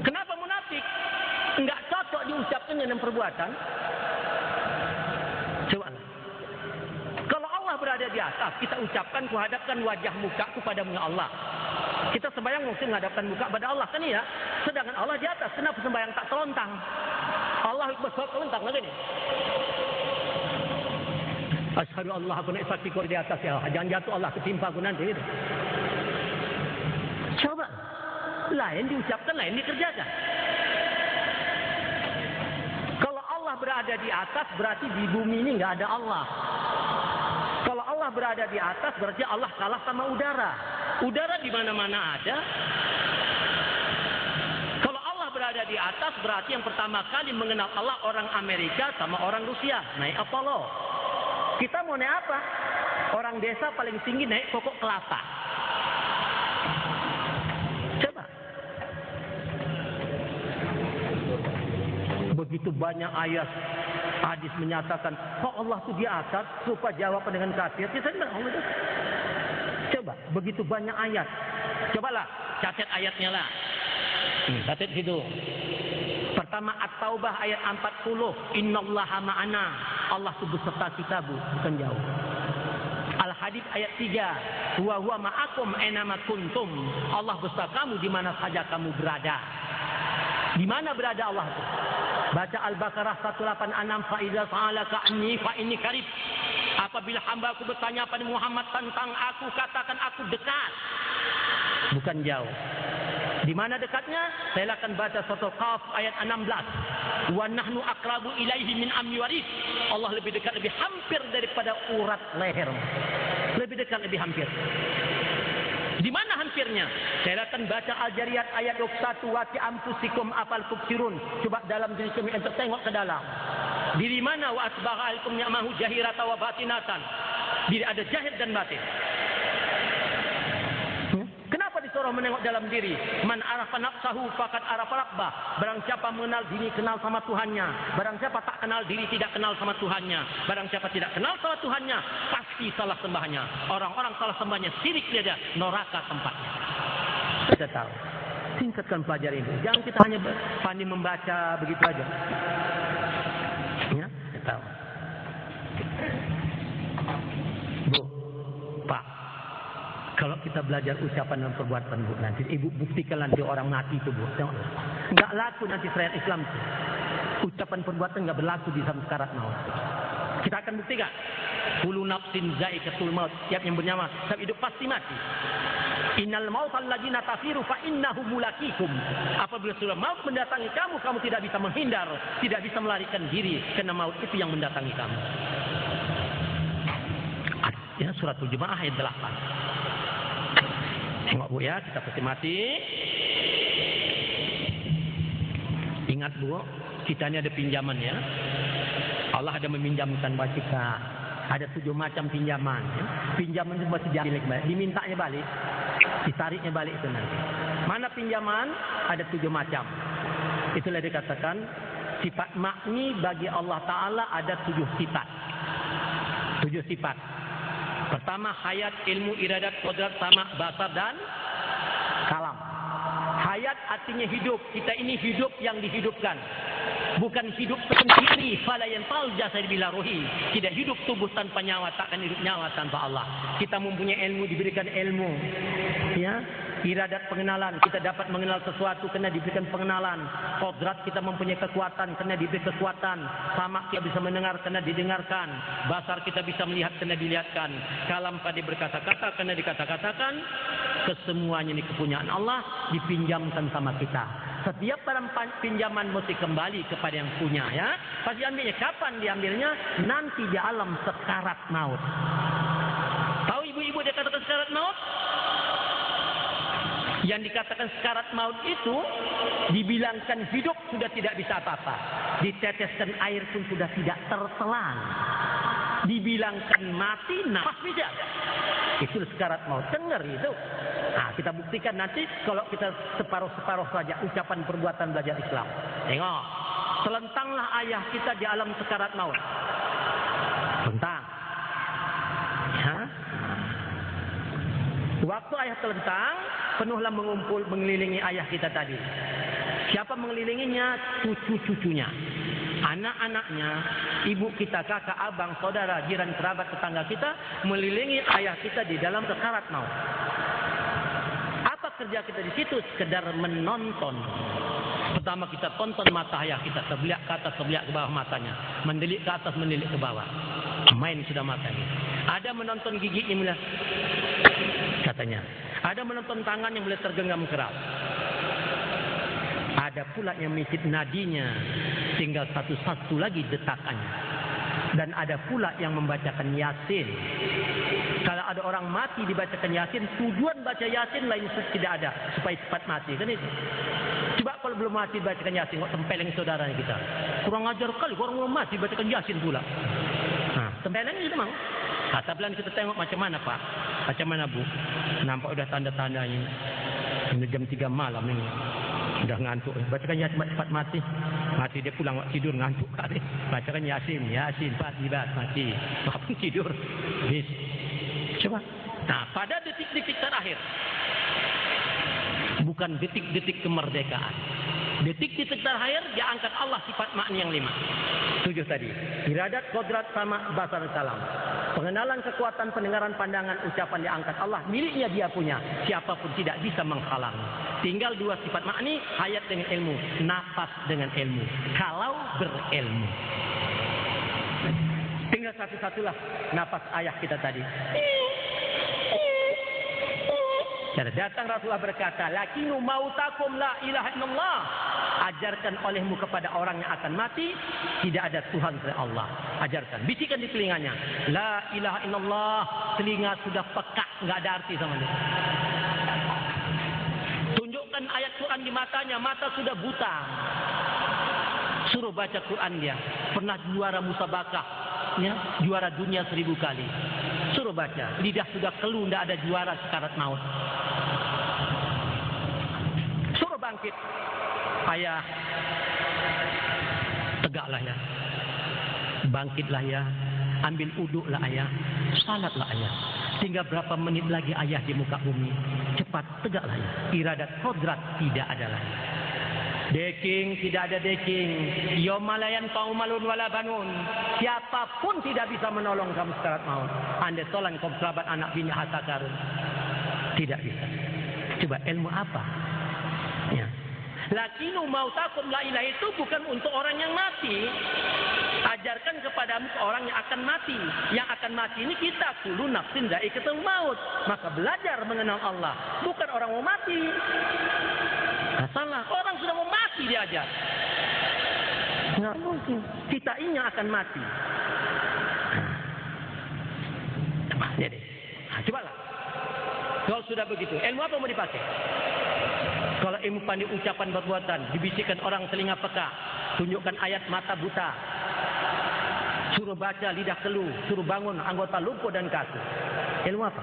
Kenapa munafik? Enggak cocok diucapkan dengan perbuatan. Coba. Kalau Allah berada di atas, kita ucapkan, kuhadapkan wajah mukaku padamu ya Allah. Kita sembahyang mesti menghadapkan muka pada Allah kan ya. Sedangkan Allah di atas, kenapa sembahyang tak telontang? Allah Akbar telontang lagi nih. Asyhadu Allah aku nak saksi kau di atas ya. Jangan jatuh Allah ketimpa aku nanti. Gitu. Coba. Lain diucapkan, lain dikerjakan. Kalau Allah berada di atas, berarti di bumi ini nggak ada Allah. Kalau Allah berada di atas, berarti Allah kalah sama udara. Udara di mana-mana ada. Kalau Allah berada di atas, berarti yang pertama kali mengenal Allah orang Amerika sama orang Rusia. Naik Apollo. Kita mau naik apa? Orang desa paling tinggi naik pokok kelapa. Coba. Begitu banyak ayat hadis menyatakan, kok Allah itu di atas, lupa jawab dengan kafir. Kita tidak Allah itu. Coba, begitu banyak ayat. Cobalah, catat ayatnya lah. Catat situ. Pertama At-Taubah ayat 40. Innallaha ma'ana. Allah itu beserta kita Bu, bukan jauh. Al-Hadid ayat 3. Wa huwa ma'akum ainama kuntum. Allah beserta kamu di mana saja kamu berada. Di mana berada Allah itu? Baca Al-Baqarah 186. Fa iza sa'alaka anni fa inni qarib. Apabila hamba aku bertanya pada Muhammad tentang aku, katakan aku dekat. Bukan jauh. Di mana dekatnya? Saya akan baca surah Qaf ayat 16. Wa nahnu aqrabu ilaihi min amri warid. Allah lebih dekat, lebih hampir daripada urat leher. Lebih dekat, lebih hampir. Di mana hampirnya? Saya akan baca Al-Jariyat ayat 21. Wa fi anfusikum afal tubsirun. Coba dalam diri kami untuk tengok ke dalam. Diri mana? Wa asbagha alaikum ni'amahu jahiratan wa batinatan. Diri ada jahir dan batin. Kenapa disuruh menengok dalam diri? Man arafa nafsahu faqad arafa rabbah. Barang siapa mengenal diri kenal sama Tuhannya. Barang siapa tak kenal diri tidak kenal sama Tuhannya. Barang siapa tidak kenal sama Tuhannya, pasti salah sembahnya. Orang-orang salah sembahnya syirik dia, neraka tempatnya. Kita tahu. Tingkatkan pelajari ini. Jangan kita hanya pandai membaca begitu aja. Ya, kita tahu. Bu, Pak. Kalau kita belajar ucapan dan perbuatan Bu, nanti ibu buktikan nanti orang mati itu Bu. Enggak laku nanti syariat Islam itu. Ucapan perbuatan enggak berlaku di dalam sekarat maut. Kita akan buktikan. Kullu nafsin za'iqatul maut. Setiap yang bernyawa, setiap hidup pasti mati. Innal mautal ladzina tafiru fa innahu mulaqikum. Apabila sudah maut mendatangi kamu, kamu tidak bisa menghindar, tidak bisa melarikan diri karena maut itu yang mendatangi kamu. Ya, surat Al-Jumu'ah ayat 8. Tengok Bu ya, kita pasti mati. Ingat Bu, kita ini ada pinjaman ya. Allah ada meminjamkan buat kita. Ada 7 macam pinjaman. Ya. Pinjaman itu masih diambil kembali. Dimintanya balik. Ditariknya balik itu nanti. Mana pinjaman? Ada 7 macam. Itulah dikatakan sifat makni bagi Allah Ta'ala ada 7 sifat. 7 sifat. Pertama, hayat, ilmu, iradat, qudrat, sama, basar, dan kalam. Hayat artinya hidup. Kita ini hidup yang dihidupkan. Bukan hidup sendiri. Fala yanfa'ul jasad bila ruhi. Tidak hidup tubuh tanpa nyawa. Takkan hidup nyawa tanpa Allah. Kita mempunyai ilmu, diberikan ilmu. Ya. Iradat pengenalan. Kita dapat mengenal sesuatu kena diberikan pengenalan. Qudrat kita mempunyai kekuatan kena diberi kekuatan. Sama kita bisa mendengar kena didengarkan. Basar kita bisa melihat kena dilihatkan. Kalam pada berkata-kata kena dikata-katakan. Kesemuanya ini kepunyaan Allah dipinjamkan sama kita. Setiap barang pinjaman mesti kembali kepada yang punya, ya. Pasti ambilnya. Kapan diambilnya? Nanti di alam sekarat maut. Tahu ibu-ibu dia katakan sekarat maut? Yang dikatakan sekarat maut itu dibilangkan hidup sudah tidak bisa apa-apa. Diteteskan air pun sudah tidak tertelan. Dibilangkan mati, nafas tidak ada. Itu sekarat maut. Dengar itu. Nah, kita buktikan nanti kalau kita separuh-separuh saja ucapan perbuatan belajar Islam. Tengok. Selentanglah ayah kita di alam sekarat maut. Selentang. Ya. Waktu ayah telentang, penuhlah mengumpul mengelilingi ayah kita tadi. Siapa mengelilinginya? Cucu-cucunya. Anak-anaknya, ibu kita, kakak, abang, saudara, jiran, kerabat, tetangga kita mengelilingi ayah kita di dalam sekarat maut. Apa kerja kita di situ? Sekedar menonton. Pertama kita tonton mata ayah kita, sebelah ke atas, sebelah ke bawah matanya, mendelik ke atas, mendelik ke bawah. Main sudah matanya. Ada menonton giginya mulai, katanya. Ada menonton tangan yang mulai tergenggam keras. Ada pula yang mengikut nadinya, tinggal satu-satu lagi detakannya. Dan ada pula yang membacakan Yasin. Kalau ada orang mati dibacakan Yasin, tujuan baca Yasin lain tidak ada supaya cepat mati, kan itu. Coba kalau belum mati bacakan Yasin, kok tempeleng saudara kita. Kurang ajar kali, orang belum mati bacakan Yasin pula. Nah, tempeleng itu memang. Kata pelan kita tengok macam mana Pak, macam mana Bu. Nampak udah tanda-tandanya. Ini jam 3 malam ini. Sudah ngantuk. Bacakan Yasin cepat mati. Mati dia pulang tidur ngantuk kali. Bacakan Yasin, Yasin, Fatibat mati. Bapak tidur. Bis. Coba. Nah, pada detik-detik terakhir. Bukan detik-detik kemerdekaan. Detik-detik terakhir dia angkat Allah sifat makni yang 5. 7 tadi. Iradat, qudrat, sama, basar, kalam. Pengenalan, kekuatan, pendengaran, pandangan, ucapan diangkat Allah. Miliknya dia punya. Siapapun tidak bisa menghalang. Tinggal 2 sifat makni. Hayat dengan ilmu. Nafas dengan ilmu. Kalau berilmu. Tinggal satu-satulah nafas ayah kita tadi. Datang Rasulullah berkata, lakinu mautakum la ilaha illallah. Ajarkan olehmu kepada orang yang akan mati, tidak ada Tuhan selain Allah. Ajarkan, bisikan di telinganya, la ilaha illallah. Telinga sudah pekak, nggak ada arti sama dia. Tunjukkan ayat Quran di matanya, mata sudah buta. Suruh baca Quran dia. Pernah juara musabakah, ya, juara dunia 1000 kali. Suruh baca, lidah sudah keluh, tidak ada juara sekarat maut. Suruh bangkit. Ayah, tegaklah ya. Bangkitlah ya. Ambil uduklah ayah. Salatlah ayah. Tinggal berapa menit lagi ayah di muka bumi. Cepat, tegaklah ya. Iradat, qudrat tidak ada lagi. Deking, tidak ada deking. Yomalayan paumalun wala banun. Siapapun tidak bisa menolong kamu sekarat maut. Anda tolong kaum kerabat anak bini harta karun. Tidak bisa. Coba ilmu apa? Ya. Lakinu mautakum la ilaha itu bukan untuk orang yang mati. Ajarkan kepadamu orang yang akan mati. Yang akan mati ini kita, kullu nafsin dha'iqatul maut. Maka belajar mengenal Allah, bukan orang mau mati. Nah, salah, orang sudah mau mati diajar. Nggak mungkin. Kita ini akan mati. Jadi, nah, cobalah. Kalau sudah begitu, ilmu apa mau dipakai? Kalau ilmu pandai ucapan perbuatan, dibisikkan orang telinga peka, tunjukkan ayat mata buta. Suruh baca lidah keluh, suruh bangun anggota lumpuh dan kaku. Ilmu apa?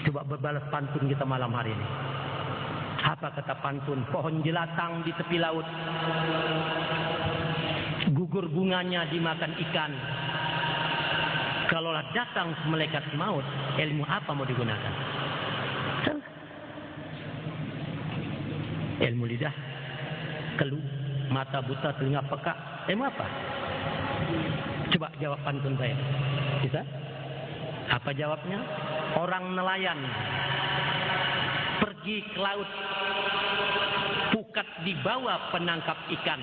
Coba berbalas pantun kita malam hari ini. Apa kata pantun? Pohon jelatang di tepi laut, gugur bunganya dimakan ikan. Kalaulah datang malaikat maut, ilmu apa mau digunakan? Ilmu lidah keluh, mata buta, telinga peka. Ilmu apa? Coba jawab pantun saya. Bisa? Apa jawabnya? Orang nelayan pergi ke laut, pukat di bawah penangkap ikan.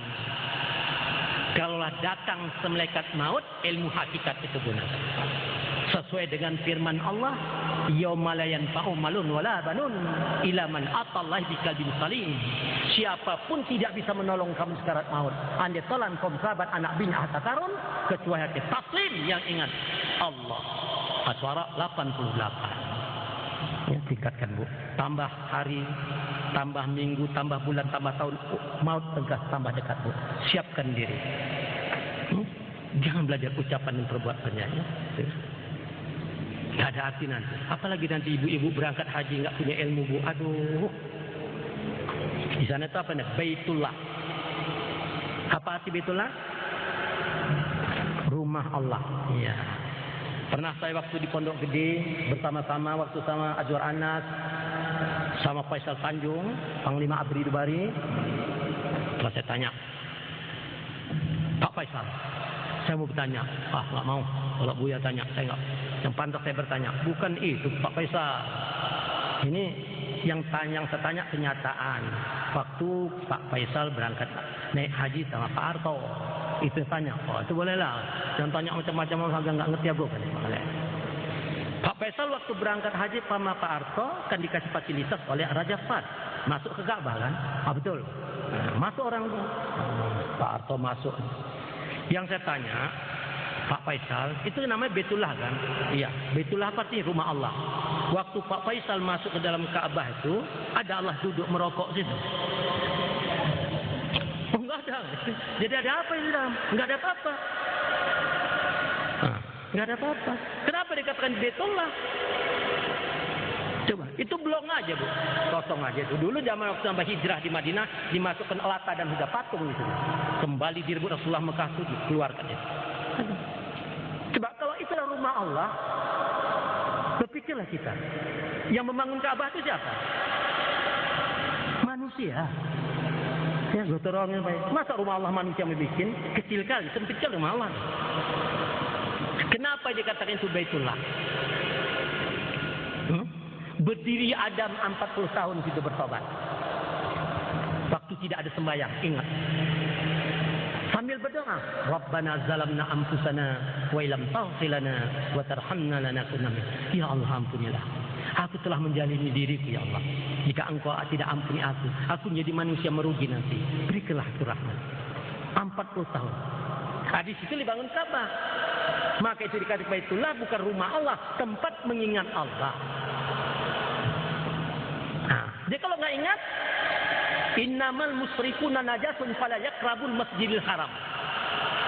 Kalaulah datang semelekat maut, ilmu hakikat itu gunakan. Sesuai dengan firman Allah, yauma la yanfa'u malun wala banun illa man atallahi biqalbin salim. Siapapun tidak bisa menolong kamu sekarat maut. Anda tolan kaum sahabat anak bin ahtakarun kecuali hati taslim yang ingat Allah. Aswara 88. Ya, tingkatkan Bu. Tambah hari, tambah minggu, tambah bulan, tambah tahun, maut tegas tambah dekat Bu. Siapkan diri. Jangan belajar ucapan dan perbuatannya ya. Gak ada arti nanti. Apalagi nanti ibu-ibu berangkat haji nggak punya ilmu Bu. Aduh. Di sana itu apa nih? Baitullah. Apa arti Baitullah? Rumah Allah. Iya. Pernah saya waktu di Pondok Gede bersama-sama waktu sama Azwar Anas, sama Faisal Tanjung, Panglima Abri Dubari. Terus saya tanya, Pak Faisal, saya mau bertanya. Ah, nggak mau. Kalau Buya tanya, saya nggak. Yang pantas saya bertanya, bukan itu Pak Faisal. Ini yang saya tanya kenyataan. Waktu Pak Faisal berangkat naik haji sama Pak Harto, itu tanya. Oh, itu bolehlah. Jangan tanya macam-macam orang nggak ngerti aku kan. Pak Faisal waktu berangkat haji sama Pak Harto kan dikasih fasilitas oleh Raja Fahd masuk ke Ka'bah kan? Ah betul. Nah, masuk orang Pak Harto masuk. Yang saya tanya, Pak Faisal, itu namanya Baitullah kan? Iya, Baitullah apa sih? Rumah Allah. Waktu Pak Faisal masuk ke dalam Ka'bah itu, ada Allah duduk merokok situ. Oh, enggak ada. Jadi ada apa di dalam? Enggak ada apa-apa. Enggak ada apa-apa. Kenapa dikatakan Baitullah? Coba, itu blong aja Bu. Kosong aja itu. Dulu zaman waktu sampai hijrah di Madinah, dimasukkan lata dan juga patung itu. Kembali direbut Rasulullah Mekah itu dikeluarkan itu. Coba kalau itulah rumah Allah, berpikirlah kita. Yang membangun Ka'bah itu siapa? Manusia. Ya, gotor orangnya baik. Masa rumah Allah manusia membikin? Kecil kali, sempit kali rumah Allah. Kenapa dikatakan itu Baitullah? Berdiri Adam 40 tahun itu bertobat. Waktu tidak ada sembahyang, ingat. Sambil berdoa, Rabbana zalamna anfusana wa illam taghfir lana wa tarhamna lanakunanna minal. Ya Allah, ampunilah. Aku telah menjalini diriku ya Allah. Jika Engkau tidak ampuni aku menjadi manusia merugi nanti. Berikanlah aku rahmat. 40 tahun. Di situ dibangun Ka'bah. Maka itu dikatakan Baitullah bukan rumah Allah, tempat mengingat Allah. Jadi kalau nggak ingat, innamal musyrikuna najasun fala yaqrabul masjidil haram.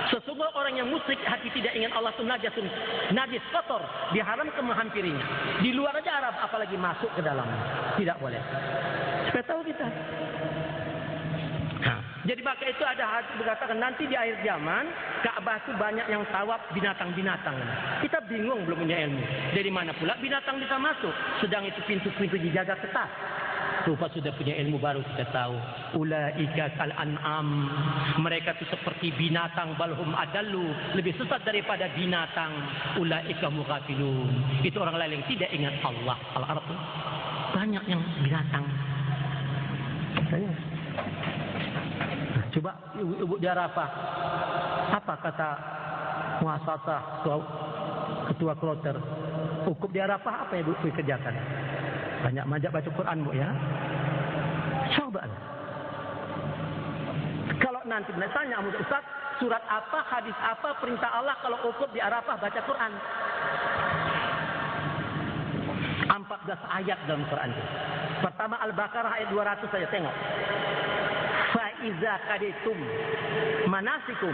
Sesungguhnya orang yang musyrik hati tidak ingat Allah itu najasun, najis kotor, diharamkan menghampirinya. Di luar aja Arab, apalagi masuk ke dalamnya. Tidak boleh. Supaya tahu kita. Jadi maka itu ada hadis berkatakan nanti di akhir zaman Ka'bah itu banyak yang tawaf binatang-binatang. Kita bingung belum punya ilmu. Dari mana pula binatang bisa masuk? Sedang itu pintu-pintu dijaga ketat. Rupa sudah punya ilmu baru kita tahu. Ulaika kal an'am. Mereka itu seperti binatang, balhum adallu, lebih sesat daripada binatang. Ulaika mughafilun. Itu orang lain yang tidak ingat Allah. Al-Arab banyak yang binatang. Coba ibu di Arafah. Apa kata muasasah ketua kloter? Ukuf di Arafah apa yang ibu kerjakan? Banyak majak baca Quran Bu ya. Coba. Kalau nanti tanya Ustaz, surat apa, hadis apa, perintah Allah kalau ukuf di Arafah baca Quran? 14 ayat dalam Quran. Pertama Al-Baqarah ayat 200 saja tengok. Fa'iza qaditum manasikum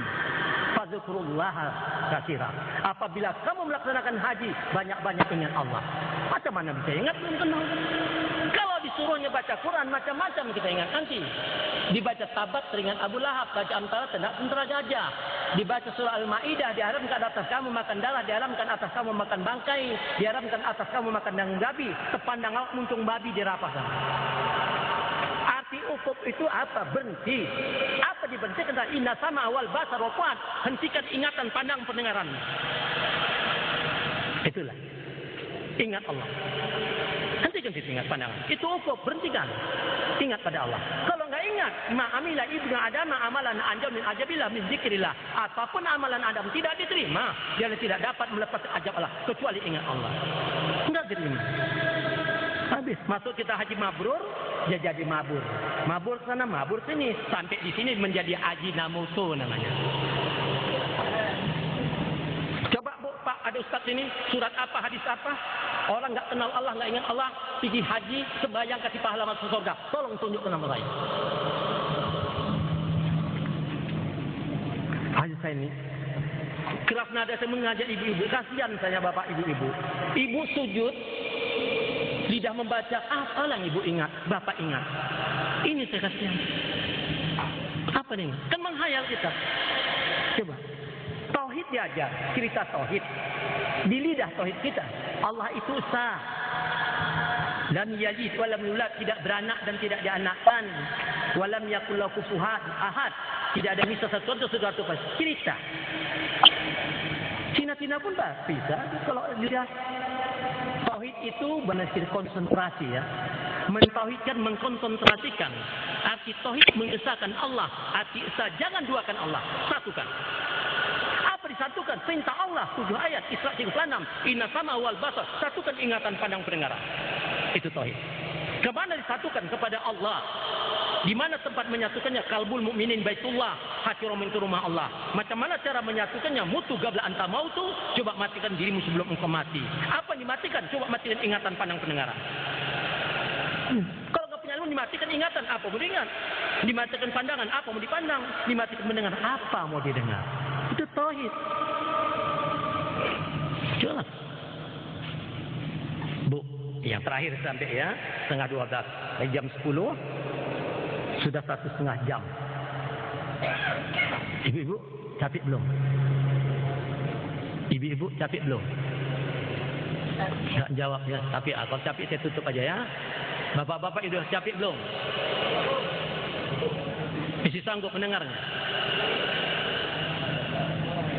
Wadzukurullaha katsiran. Apabila kamu melaksanakan haji, banyak-banyak ingat Allah. Macam mana bisa ingat? Belum kenal. Kalau disuruhnya baca Quran, macam-macam kita ingat nanti. Dibaca Tabat teringat Abu Lahab, baca Amtara tentara gajah. Dibaca surah Al-Maidah, diharamkan atas kamu makan darah, diharamkan atas kamu makan bangkai, diharamkan atas kamu makan daging babi, tepandang awak muncung babi dirapah sana. Arti ukuf itu apa? Berhenti. Apa diberhentikan? Inna sama wal basar wa fuad. Hentikan ingatan, pandang, pendengaran. Itulah. Ingat Allah. Hentikan ingat pandangan. Itu ukuf, berhentikan. Ingat pada Allah. Kalau enggak ingat, ma'amila ibnu Adam amalan anjam min ajabillah min zikrillah. Apapun amalan Adam tidak diterima, dia tidak dapat melepas ajab Allah kecuali ingat Allah. Enggak diterima. Habis masuk kita haji mabrur, dia jadi mabur. Mabur sana, mabur sini, sampai di sini menjadi haji namusu namanya. Coba Bu, Pak, ada ustaz ini, surat apa, hadis apa? Orang enggak kenal Allah, enggak ingat Allah, pergi haji, sembahyang kasih pahala masuk surga. Tolong tunjukkan nama saya. Haji saya ini keras nada saya mengajak ibu-ibu, kasihan saya bapak ibu-ibu. Ibu sujud, lidah membaca, apalah ibu ingat, bapak ingat. Ini saya kasihan. Apa nih? Kan menghayal kita. Coba. Tauhid diajar, cerita tauhid. Di lidah tauhid kita, Allah itu esa. Lam yalid wa lam yulad, tidak beranak dan tidak dianakkan. Wa lam yakul lahu kufuwan ahad. Tidak ada misal satu pas cerita. Cina-cina pun bisa kalau lidah. Tauhid itu benar konsentrasi ya. Mentauhidkan, mengkonsentrasikan. Arti tauhid mengesahkan Allah. Arti esa jangan duakan Allah, satukan. Apa disatukan? Perintah Allah 7 ayat Isra 36. Inna sama wal basar, satukan ingatan, pandang, pendengaran. Itu tauhid. Kemana disatukan? Kepada Allah. Di mana tempat menyatukannya? Qalbul mukminin baitullah, hati orang itu rumah Allah. Macam mana cara menyatukannya? Mutu qabla anta mautu, coba matikan dirimu sebelum engkau mati. Apa dimatikan? Coba matikan ingatan, pandang, pendengaran. Kalau enggak punya ilmu, dimatikan ingatan, apa mau diingat? Dimatikan pandangan, apa mau dipandang? Dimatikan mendengar, apa mau didengar? Itu tauhid. Jelas. Bu, yang terakhir sampai ya, setengah 12. Jam 10. Sudah 1,5 jam. Ibu-ibu capek belum? Ibu-ibu capek belum? Enggak jawab ya, tapi kalau capek saya tutup aja ya. Bapak-bapak sudah capek belum? Masih sanggup mendengarnya?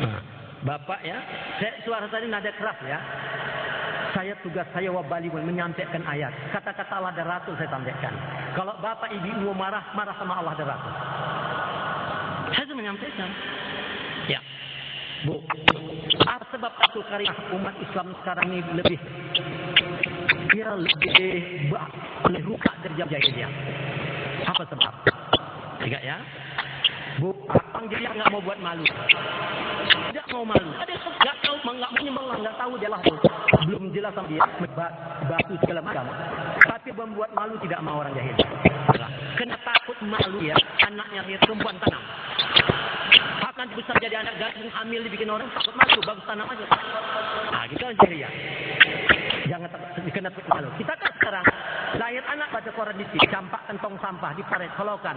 Nah, Bapak ya, suara tadi nada keras ya. Tugas saya wabali menyampaikan ayat. Kata-kata Allah dan Rasul saya sampaikan. Kalau bapak ibu marah sama Allah dan Rasul. Saya sudah menyampaikan. Ya. Bu, apa sebab satu karya umat Islam sekarang ini lebih ruka dari jam jahiliyah? Apa sebab? Tiga ya. Bu, orang jadi nggak mau buat malu. Tidak mau malu. Ada nggak tahu, nggak menyembah, nggak tahu dia lah. Belum jelas sama dia, batu segala macam. Tapi membuat malu tidak mau orang jahil. Kena takut malu ya, anaknya perempuan tanam. Hak nanti besar jadi anak gadis hamil dibikin orang takut malu, bagus tanam aja. Nah, gitu aja ya. Jangan kena takut malu. Kita kan sekarang lahir anak baca koran di sini, campakkan tong sampah di paret, holokan,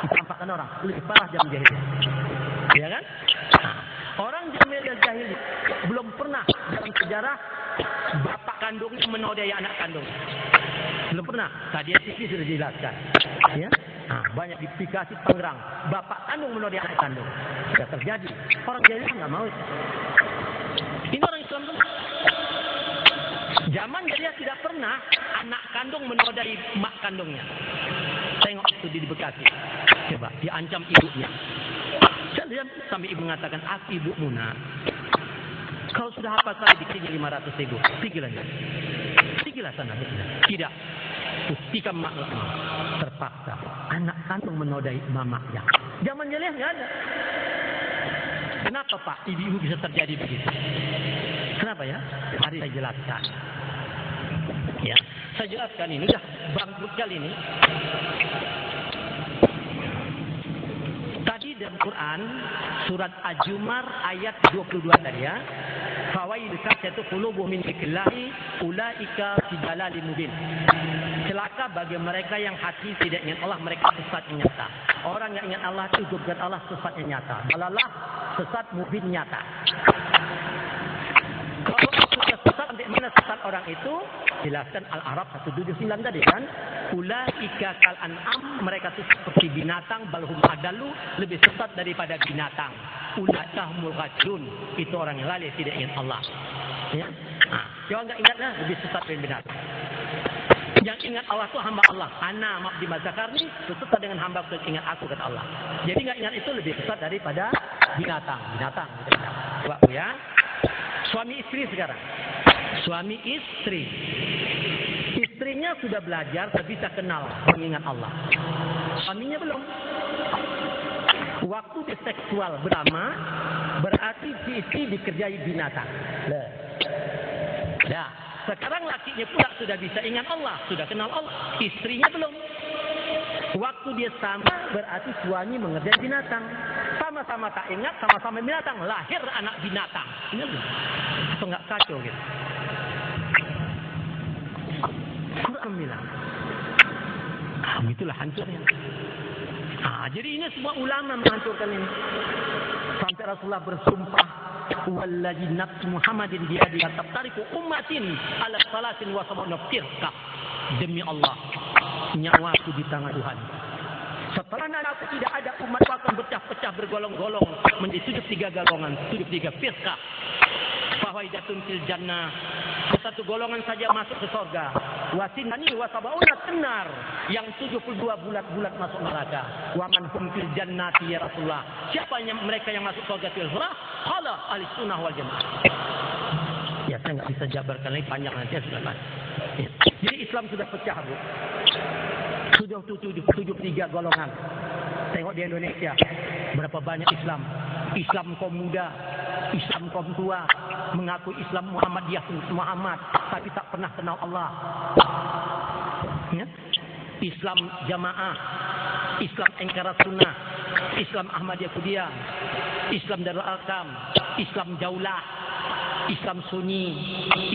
dicampakkan orang. Lebih parah jam jahil. Ya kan? Nah, orang jahil belum pernah dalam sejarah bapak kandungnya menodai anak kandung. Belum pernah. Tadi TV sudah dijelaskan. Ya? Nah, banyak diplikasi Tangerang. Bapak kandung menodai anak kandung. Sudah terjadi. Orang jahil nggak mau. Ini orang Islam semua. Zaman dia tidak pernah anak kandung menodai mak kandungnya. Tengok itu di Bekasi. Coba, diancam ibunya. Saya sampai ibu mengatakan, aku ibu Muna. Kalau sudah hafal saya dikasih 500.000. Pergilah sana. Tidak. Buktikan mak terpaksa. Anak kandung menodai mamanya. Zaman jahiliyah nggak ada. Kenapa Pak ibu bisa terjadi begitu? Kenapa ya? Mari saya jelaskan. Ya, saya jelaskan ini sudah bangkrut kali ini. Tadi dan Al-Quran, surat Al-Jumar ayat 22 tadi ya. Fawaid kasatu qulubuhum min dzikrillahi ulaika fi dalalin mubin. Celaka bagi mereka yang hati tidak ingat Allah, mereka sesat yang nyata. Orang yang ingat Allah itu bukan Allah sesat yang nyata. Dalalah sesat mubin nyata. Kalau sudah sesat, sampai mana sesat orang itu? Jelaskan Al-A'raf 179 tadi kan. Ulaika kal an'am, mereka itu seperti binatang, balhum adallu, lebih sesat daripada binatang. Ulaika humul ghafilun, itu orang yang lalai tidak ingat Allah. Ya. Nah, jangan enggak ingatlah lebih sesat dari binatang. Yang ingat Allah itu hamba Allah. Ana ma'abdi mazakarni, sesat dengan hamba itu ingat aku kata Allah. Jadi enggak ingat itu lebih sesat daripada binatang. Binatang. Waktu ya. Suami istri sekarang. Suami istri. Istrinya sudah belajar, bisa kenal mengingat Allah. Suaminya belum. Waktu di seksual beramal, berarti si istri dikerjai binatang. Nah, sekarang lakinya pula sudah bisa ingat Allah, sudah kenal Allah. Istrinya belum. Waktu dia sama, berarti suami mengerjai binatang. Sama-sama tak ingat, sama-sama binatang. Lahir anak binatang. Ini belum. Atau enggak kacau gitu. Quran bilang. Begitulah hancurnya. Jadi ini semua ulama menghancurkan ini. Sampai Rasulullah bersumpah, "Wallazi nafsu Muhammadin biyadihi tabtariku ummatin ala salasin wa sab'ina firqah." Demi Allah, nyawaku di tangan Tuhan. Setelah aku tidak ada, umat akan pecah-pecah bergolong-golong menjadi 73 golongan, 73 firqah. Fawaidatun fil jannah, satu golongan saja masuk ke surga. Wasinani wasabauna tenar, yang 72 bulat-bulat masuk neraka. Waman hum fil jannati ya Rasulullah. Siapa yang mereka yang masuk surga fil surah? Qala ahli sunnah wal jamaah. Ya saya nggak bisa jabarkan lagi, panjang nanti ya sudah kan. Ya. Jadi Islam sudah pecah, Bu. Sudah 73 golongan. Tengok di Indonesia berapa banyak Islam. Islam kaum muda, Islam kaum tua, mengaku Islam Muhammadiyah Muhammad, tapi tak pernah kenal Allah. Ya? Islam jamaah, Islam engkara sunnah, Islam Ahmadiyah Qudiyah, Islam Darul Arqam, Islam Jaulah, Islam Sunni,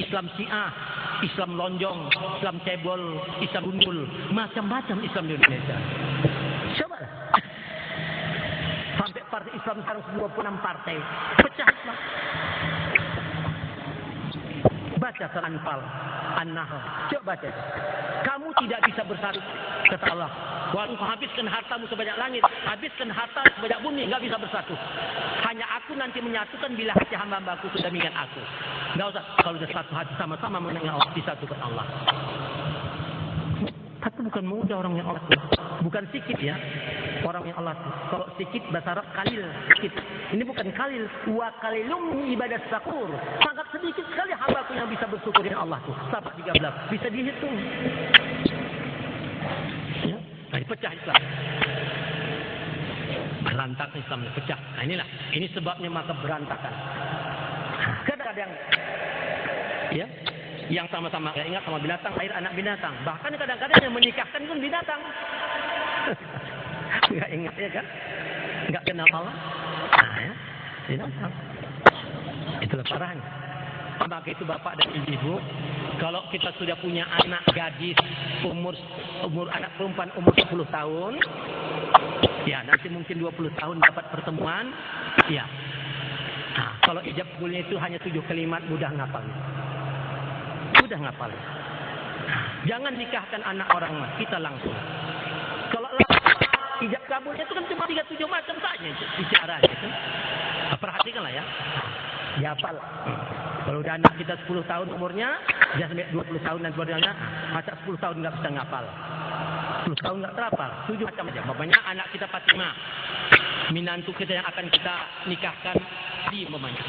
Islam Syiah, Islam Lonjong, Islam Cebol, Islam Gundul, macam-macam Islam di Indonesia. Coba sampai partai Islam sekarang 26 partai, pecah Islam. Baca surah Anfal, An-Nahl, coba baca. Kamu tidak bisa bersatu, kata Allah. Walau kau habiskan hartamu sebanyak langit, habiskan harta sebanyak bumi, enggak bisa bersatu. Hanya aku nanti menyatukan bila hati hamba-hambaku sudah mengingat aku. Enggak usah kalau sudah satu hati sama-sama mengingat Allah, disatukan Allah. Tapi bukan mudah orang yang Allah, bukan sikit ya. Orang yang Allah, kalau sikit bahasa Arab kalil, sikit. Ini bukan kalil, wa kalilum ibadah syakur. Sangat sedikit sekali hambaku yang bisa bersyukur dengan Allah tuh. Sahabat 13 bisa dihitung. Ya, nah, pecah Islam. Berantakan Islam, pecah. Nah inilah, ini sebabnya maka berantakan. Kadang-kadang, ya, yang sama-sama ingat sama binatang, lahir anak binatang. Bahkan kadang-kadang yang menikahkan pun binatang. Enggak ingat ya kan? Enggak kenal Allah. Nah ya, binatang. Itulah parahnya. Maka itu bapak dan ibu, kalau kita sudah punya anak gadis umur anak perempuan umur 10 tahun, ya nanti mungkin 20 tahun dapat pertemuan, ya. Nah, kalau ijab kabulnya itu hanya 7 kalimat, mudah ngapal. Mudah ngapal. Jangan nikahkan anak orang kita langsung. Kalau ijab kabulnya itu kan cuma 37 macam saja bicara gitu. Nah, perhatikanlah ya. Dihafal. Kalau udah anak kita 10 tahun umurnya, dia sampai 20 tahun dan sebagainya, masa 10 tahun nggak bisa ngapal. 10 tahun nggak terapal. 7 macam aja. Bapaknya anak kita Fatimah, minantu kita yang akan kita nikahkan di mamanya.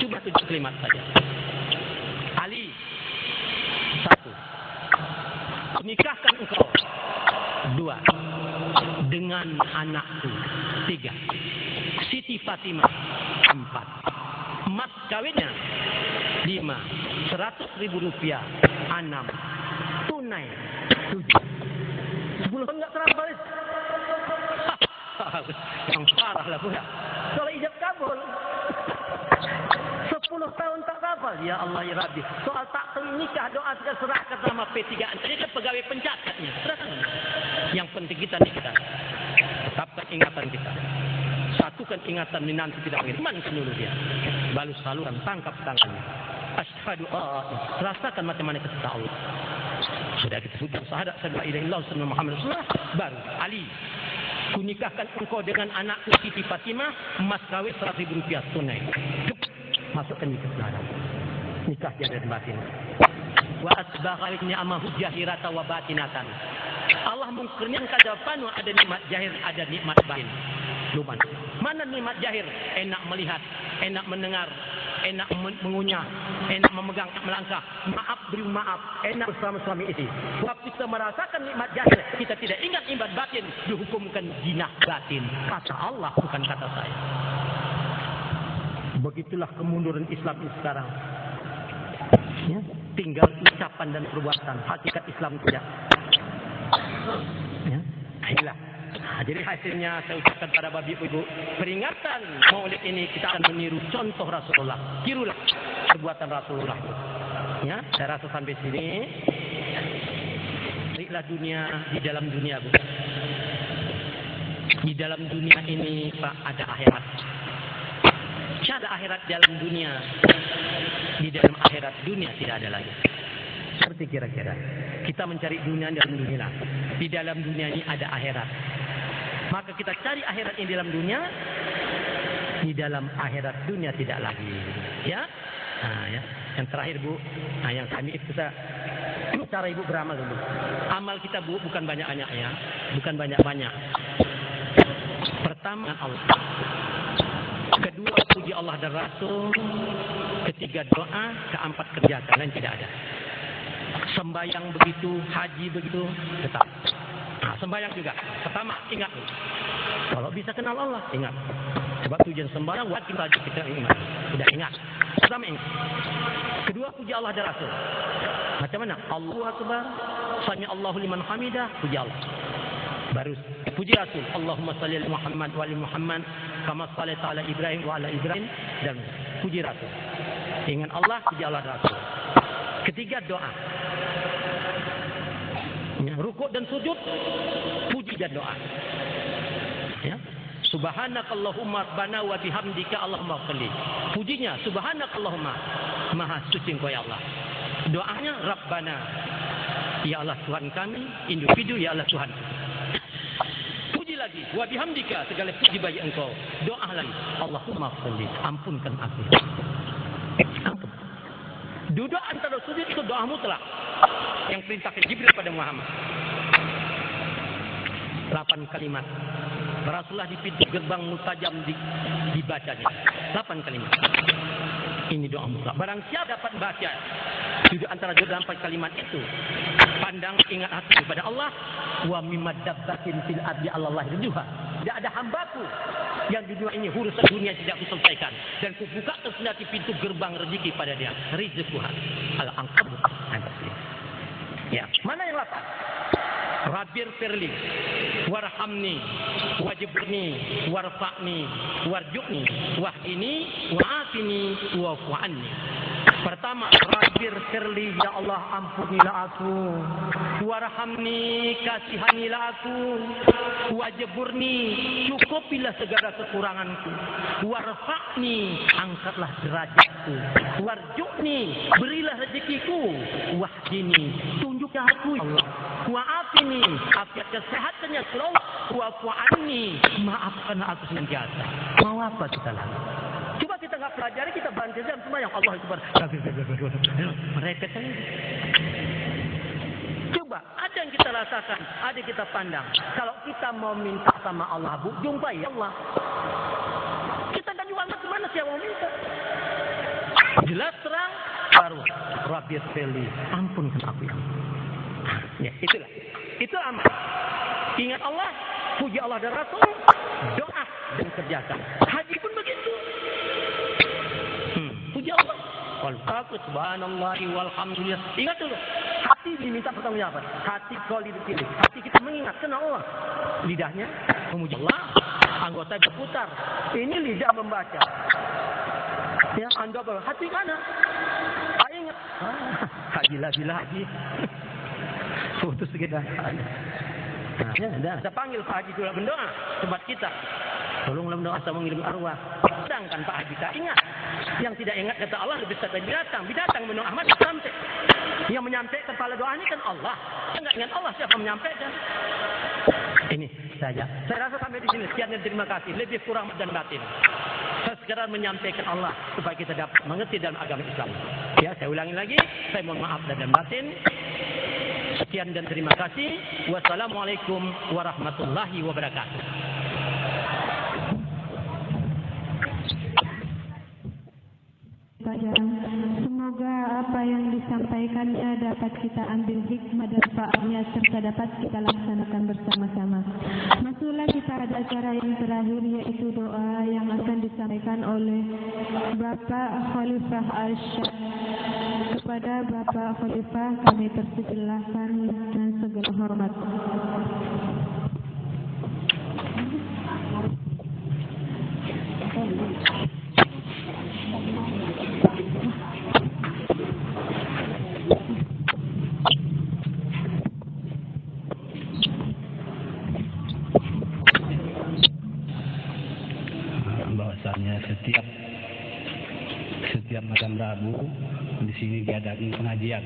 Cuma 7 kalimat saja. Ali, 1. Nikahkan engkau. 2. Dengan anakku. 3. Siti Fatimah. 4. Emas kawinnya 5. 100.000 rupiah. 6. Tunai 7. 10 tahun nggak terapal. yang parah lah pula. Soal ijab kabul. 10 tahun tak hafal. Ya Allah ya Rabbi. Soal taklim nikah doa kita serahkan sama P3. Jadi kan pegawai pencatatnya. Serahkan. Yang penting kita nih kita. Tetapkan ingatan kita. Satukan ingatan ini nanti tidak beriman seluruh dia. Balus saluran tangkap tangannya. Asyhadu rasakan macam mana kita Allah. Sudah kita sebutkan syahadat la ilaha illallah sallallahu Muhammad Rasulullah. Baru Ali. Kunikahkan engkau dengan anakku Siti Fatimah, emas kawin 100.000 rupiah tunai. Masukkan nikah dalam. Nikah jahir dan batin. Wa asbagha ni'amahu jahirata wa batinatan. Allah mengkurniakan kepada ada nikmat jahir, ada nikmat batin. Luman. Mana nikmat jahir? Enak melihat, enak mendengar, enak mengunyah, enak memegang, melangkah, maaf beri maaf, enak bersama suami istri. Waktu kita merasakan nikmat jahir, kita tidak ingat nikmat batin, dihukumkan jinah batin. Kata Allah, bukan kata saya. Begitulah kemunduran Islam ini sekarang. Ya, tinggal ucapan dan perbuatan, hakikat Islam tidak. Ya, inilah. Nah, jadi hasilnya saya ucapkan pada bapak ibu, peringatan Maulid ini kita akan meniru contoh Rasulullah. Tirulah perbuatan Rasulullah. Ya, saya rasa sampai sini. Carilah dunia di dalam dunia, Bu. Di dalam dunia ini Pak ada akhirat. Ada akhirat dalam dunia. Di dalam akhirat dunia tidak ada lagi. Seperti kira-kira kita mencari dunia dalam dunia. Di dalam dunia ini ada akhirat. Maka kita cari akhirat ini dalam dunia. Di dalam akhirat dunia tidak lagi. Ya. Nah, ya. Yang terakhir Bu, nah yang kami itu cara Ibu beramal dulu. Amal kita Bu bukan banyak-banyak ya. Bukan banyak-banyak. Pertama Allah. Kedua puji Allah dan Rasul. Ketiga doa. Keempat kerja. Kalian tidak ada. Sembayang begitu, haji begitu, tetap. Nah, sembayang juga. Pertama, ingat. Kalau bisa kenal Allah, ingat. Sebab tujuan sembayang, wajib saja kita ingat. Sudah ingat. Pertama ingat. Kedua, puji Allah dan Rasul. Macam mana? Allahu Akbar. Sami Allahu liman hamidah. Puji Allah. Baru puji Rasul. Allahumma salli ala Muhammad wa ali Muhammad. Kama sallaita ala Ibrahim wa ala Ibrahim. Dan puji Rasul. Ingat Allah, puji Allah dan Rasul. Ketiga, doa. Ya, rukuk dan sujud, puji dan doa. Ya. Subhanakallahumma rabbana wa bihamdika Allahumma ighfirli. Pujinya subhanakallahumma, maha suci Engkau ya Allah. Doanya Rabbana, ya Allah Tuhan kami, individu ya Allah Tuhan. Puji lagi, wa bihamdika, segala puji bagi Engkau. Doa lagi, Allahumma ighfirli, ampunkan aku. Ampun. Duduk antara sujud itu doa mutlak yang perintahkan Jibril pada Muhammad. 8 kalimat. Rasulullah di pintu gerbang mutajam dibacanya. 8 kalimat. Ini doa mutlak. Barang siapa dapat baca duduk antara 4 kalimat itu, pandang ingat hati kepada Allah. Wa mimma dabbatin fil ardi Allah ridha. Tidak ada hambaku yang di dunia ini urusan dunia tidak kuselesaikan dan kubuka tersenati pintu gerbang rezeki pada dia. Rizquha al-ankabut. Ya, mana yang 8? Rabbir firli warhamni wajibni warfa'ni warju'ni wahdini wa'afini wa'fu anni. Pertama, Rabbir firli, ya Allah ampunilah aku. Warhamni, kasihanilah aku. Wajburni, cukupilah segala kekuranganku. Warfa'ni, angkatlah derajatku. Warju'ni, berilah rezekiku. Wahdini, tunjuklah aku ya Allah. Wa'afini, afiat kesehatannya selalu. Wa'fu anni, maafkan aku senantiasa. Mau apa kita lagi? Coba kita nggak pelajari, kita bantu jam semua yang Allah Akbar. Mereka sendiri. Coba, ada yang kita rasakan, ada yang kita pandang. Kalau kita mau minta sama Allah, Bu, jumpai Allah. Kita dan juga kemana siapa mau minta? Jelas terang, baru Rabbir Feli, ampunkan aku ya. Ya, itulah. Itu amal. Ingat Allah, puji Allah dan Rasul, doa dan kerjakan. Haji pun begitu. Puji Allah. Walqatu subhanallahi walhamdulillah. Ingat dulu. Hati diminta pertanggungjawaban. Hati kalau dipilih. Hati kita mengingat kenal Allah. Lidahnya memuji Allah. Anggota berputar. Ini lidah membaca. Ya, Anda hati mana? Ingat. Haji lagi. Putus kita. Ya, kita panggil Pak Haji dulu berdoa sobat kita. Tolonglah berdoa sama mengirim arwah. Sedangkan Pak Haji tak ingat. Yang tidak ingat kata Allah lebih besar dari binatang. Binatang menurut Ahmad sampai. Yang menyampaikan kepala doa ini kan Allah. Yang enggak ingat Allah siapa menyampaikan? Ini saja. Saya rasa sampai di sini. Sekian dan terima kasih. Lebih kurang dan batin. Saya sekedar menyampaikan Allah supaya kita dapat mengerti dalam agama Islam. Ya, saya ulangi lagi. Saya mohon maaf dan batin. Sekian dan terima kasih. Wassalamualaikum warahmatullahi wabarakatuh. Semoga apa yang disampaikannya dapat kita ambil hikmah dan manfaatnya serta dapat kita laksanakan bersama-sama. Masuklah kita pada acara yang terakhir, yaitu doa yang akan disampaikan oleh Bapak Khalifah Al-Syekh. Kepada Bapak Khalifah kami persilahkan dengan segala hormat. Bahwasanya setiap malam Rabu di sini diadakan pengajian.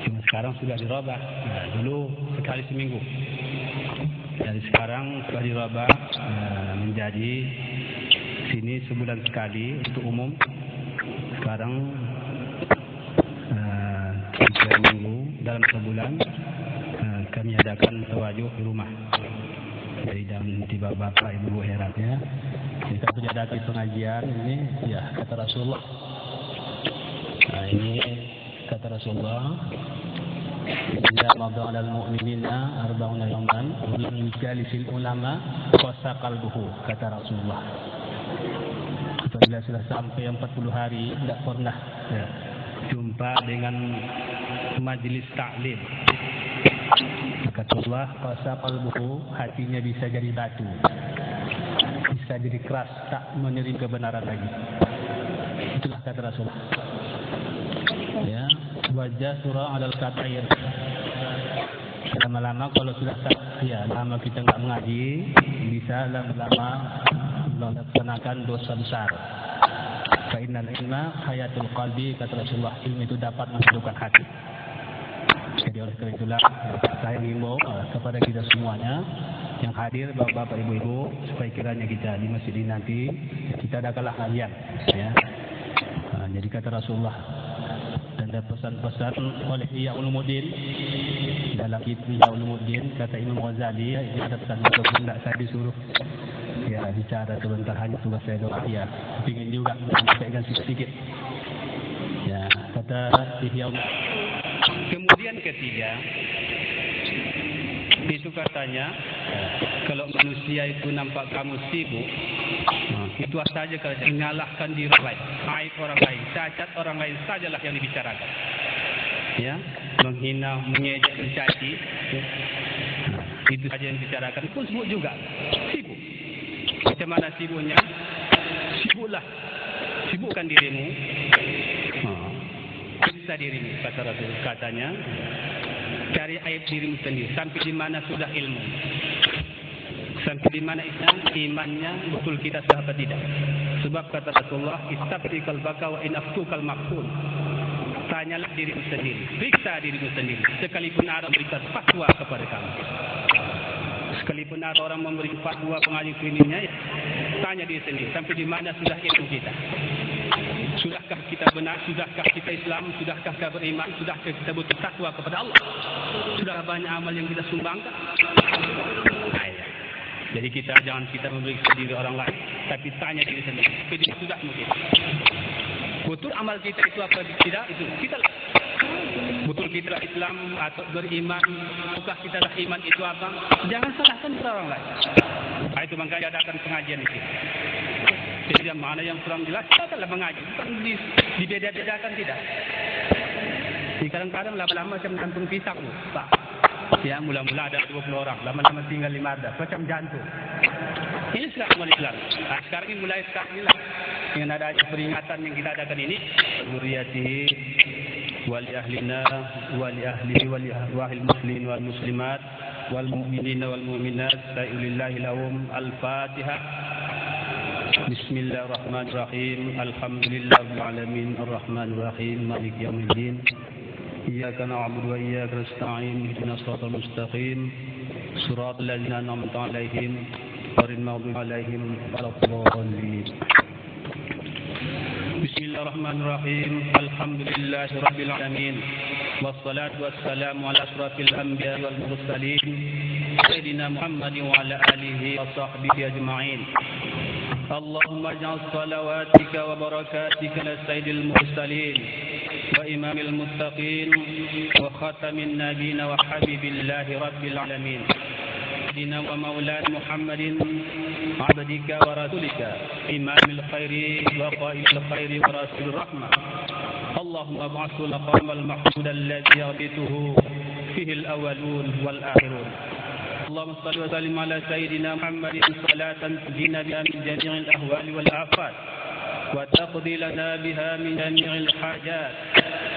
Cuma sekarang sudah dirubah. Nah, dulu sekali seminggu. Dari sekarang sudah dirubah menjadi sini sebulan sekali untuk umum. Sekarang 3 minggu dalam sebulan kami adakan tawajuh di rumah. Jadi dalam tiba bapak ibu heratnya kita menjadi pengajian ini ya kata Rasulullah. Nah ini kata Rasulullah, "Inna Ramadan al-mu'minina arba'una yawman wa lam yujalisil ulama qasa qalbuhu," kata Rasulullah. Apabila sudah sampai 40 hari tidak pernah ya, jumpa dengan majelis taklim. Kata Allah, qasa qalbuhu, hatinya bisa jadi batu, bisa jadi keras, tak menerima kebenaran lagi. Itulah kata Rasulullah. Ya, wajah surah alal katair. Lama-lama kalau sudah ya lama kita nggak mengaji, bisa lama-lama melaksanakan dosa besar. Fa innal ilma hayatul qalbi, kata Rasulullah, ilmu itu dapat menghidupkan hati. Jadi oleh karena itulah saya mengimbau kepada kita semuanya yang hadir, bapak-bapak, ibu-ibu, supaya kiranya kita di masjid ini nanti kita adakanlah kajian. Ya. Jadi kata Rasulullah dan ada pesan-pesan oleh Ihya Ulumuddin dalam kitab Ihya Ulumuddin, kata Imam Ghazali, ini ada pesan untuk tidak saya disuruh ya bicara sebentar, hanya tugas saya doa. Ya, ingin juga menyampaikan sedikit. Ya, kata Ihya. Kemudian ketiga, itu katanya kalau manusia itu nampak kamu sibuk, itu saja kalau menyalahkan diri orang lain, aib orang lain, cacat orang lain sajalah yang dibicarakan. Ya, menghina, mengejek, mencaci, itu saja yang dibicarakan. Pun sibuk juga, sibuk. Macam mana sibuknya? Sibukkan dirimu. Periksa dirimu, kata Rasul, katanya cari aib dirimu sendiri sampai di mana sudah ilmu, sampai di mana imannya betul kita sah atau tidak. Sebab kata Rasulullah, istabti qalbaka wa in aftukal maqful, tanyalah dirimu sendiri, periksa dirimu sendiri, sekalipun ada memberikan fatwa kepada kamu, sekalipun ada orang memberi fatwa pengaji kliniknya, ya, tanya diri sendiri sampai di mana sudah ilmu kita. Sudahkah kita benar? Sudahkah kita Islam? Sudahkah kita beriman? Sudahkah kita butuh takwa kepada Allah? Sudah banyak amal yang kita sumbangkan? Jadi jangan kita memeriksa diri orang lain, tapi tanya diri sendiri. Jadi sudah mungkin. Betul amal kita itu apa tidak? Itu kita lah. Betul kita Islam atau beriman? Bukan kita dah iman itu apa? Jangan salahkan orang lain. Itu makanya adakan pengajian di sini. Jadi mana yang kurang jelas, kita adalah mengaji. Bukan dibeda-bedakan, tidak. Di kadang-kadang lama-lama macam gantung pisang, Pak. Ya, mula-mula ada 20 orang, lama-lama tinggal 15, macam jantung. Ini sekarang Islam. Nah, sekarang ini mulai sekarang inilah dengan ada peringatan yang kita adakan ini. Zuriyatihi wali ahlina wali ahli wali ahwahil muslimin wal muslimat wal mu'minina wal mu'minat sa'ulillahi lahum al-fatihah. Bismillahirrahmanirrahim. Alhamdulillahirabbil alamin arrahmanir rahim maliki yaumiddin. Iyyaka na'budu wa iyyaka nasta'in ihdinas siratal mustaqim siratal ladzina an'amta 'alaihim ghairil maghdubi 'alaihim waladdallin. Bismillahirrahmanirrahim. Alhamdulillahirabbil alamin. Wassalatu wassalamu ala asrafil anbiya'i wal mursalin sayyidina Muhammadin wa ala alihi wa sahbihi ajma'in. Allahumma ij'al salawatika wa barakatika ala sayyidil mursalin wa imamil muttaqin wa khatamin nabiyyin wa habibillahi rabbil alamin. Sayyidina wa maulana Muhammadin abdika wa rasulika imamil khairi wa qailil khairi wa rasul rahmah. Allahumma ba'athul maqamal mahmud alladhi yabituhu fihi al-awwalun wal akhirun. Allahumma salli wa sallim ala sayyidina Muhammadin salatan tudina biha min jami'il ahwali wal afat wa taqdi lana biha min jami'il hajat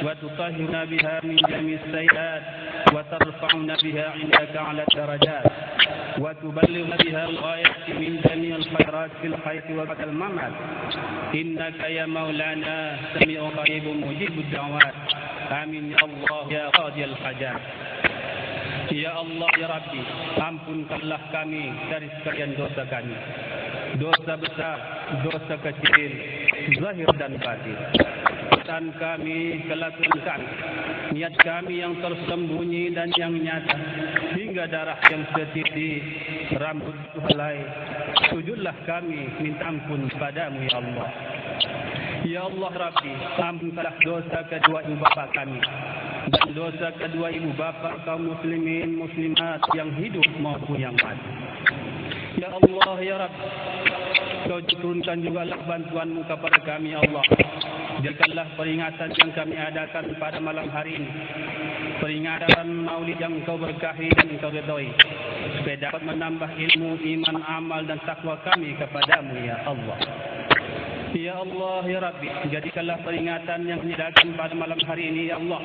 wa tutahhirna biha min jami'is sayyi'at wa tarfa'una biha 'indaka 'ala darajat wa tuballighuna biha al-ghayat min jami'il khairat fil hayati wa ba'dal mamat. Innaka ya maulana sami'un qaribun mujibud da'wat. Amin ya Allah ya qadiyal hajat. Ya Allah ya Rabbi, ampunkanlah kami dari sekalian dosa kami. Dosa besar, dosa kecil, zahir dan batin. Dan kami, kelakuan kami, niat kami yang tersembunyi dan yang nyata, hingga darah yang setitik, rambut helai. Sujudlah kami minta ampun padamu ya Allah. Ya Allah Rabbi, ampunkanlah dosa kedua ibu bapa kami dan dosa kedua ibu bapa kaum muslimin muslimat yang hidup maupun yang mati. Ya Allah ya Rabbi, Kau turunkan juga bantuan-Mu kepada kami ya Allah. Jadikanlah peringatan yang kami adakan pada malam hari ini peringatan maulid yang Kau berkahi dan Kau ridhoi, supaya dapat menambah ilmu, iman, amal dan takwa kami kepadamu ya Allah. Ya Allah ya Rabbi, jadikanlah peringatan yang diadakan pada malam hari ini ya Allah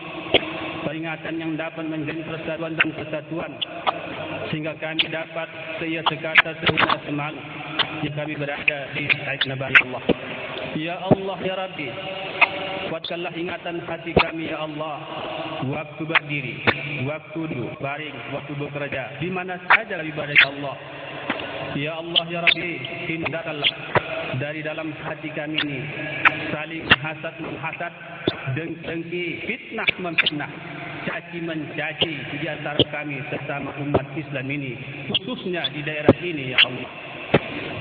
peringatan yang dapat menjadi persatuan dan kesatuan, sehingga kami dapat seia sekata sehina semal yang kami berada di Said Nabi Allah. Ya Allah ya Rabbi, kuatkanlah ingatan hati kami ya Allah, waktu berdiri, waktu duduk, baring, waktu bekerja, di mana saja ibadah Allah. Ya Allah ya Rabbi, hindarkanlah dari dalam hati kami ini saling hasad menghasad, dengki, fitnah memfitnah, caci mencaci di antara kami sesama umat Islam ini, khususnya di daerah ini ya Allah.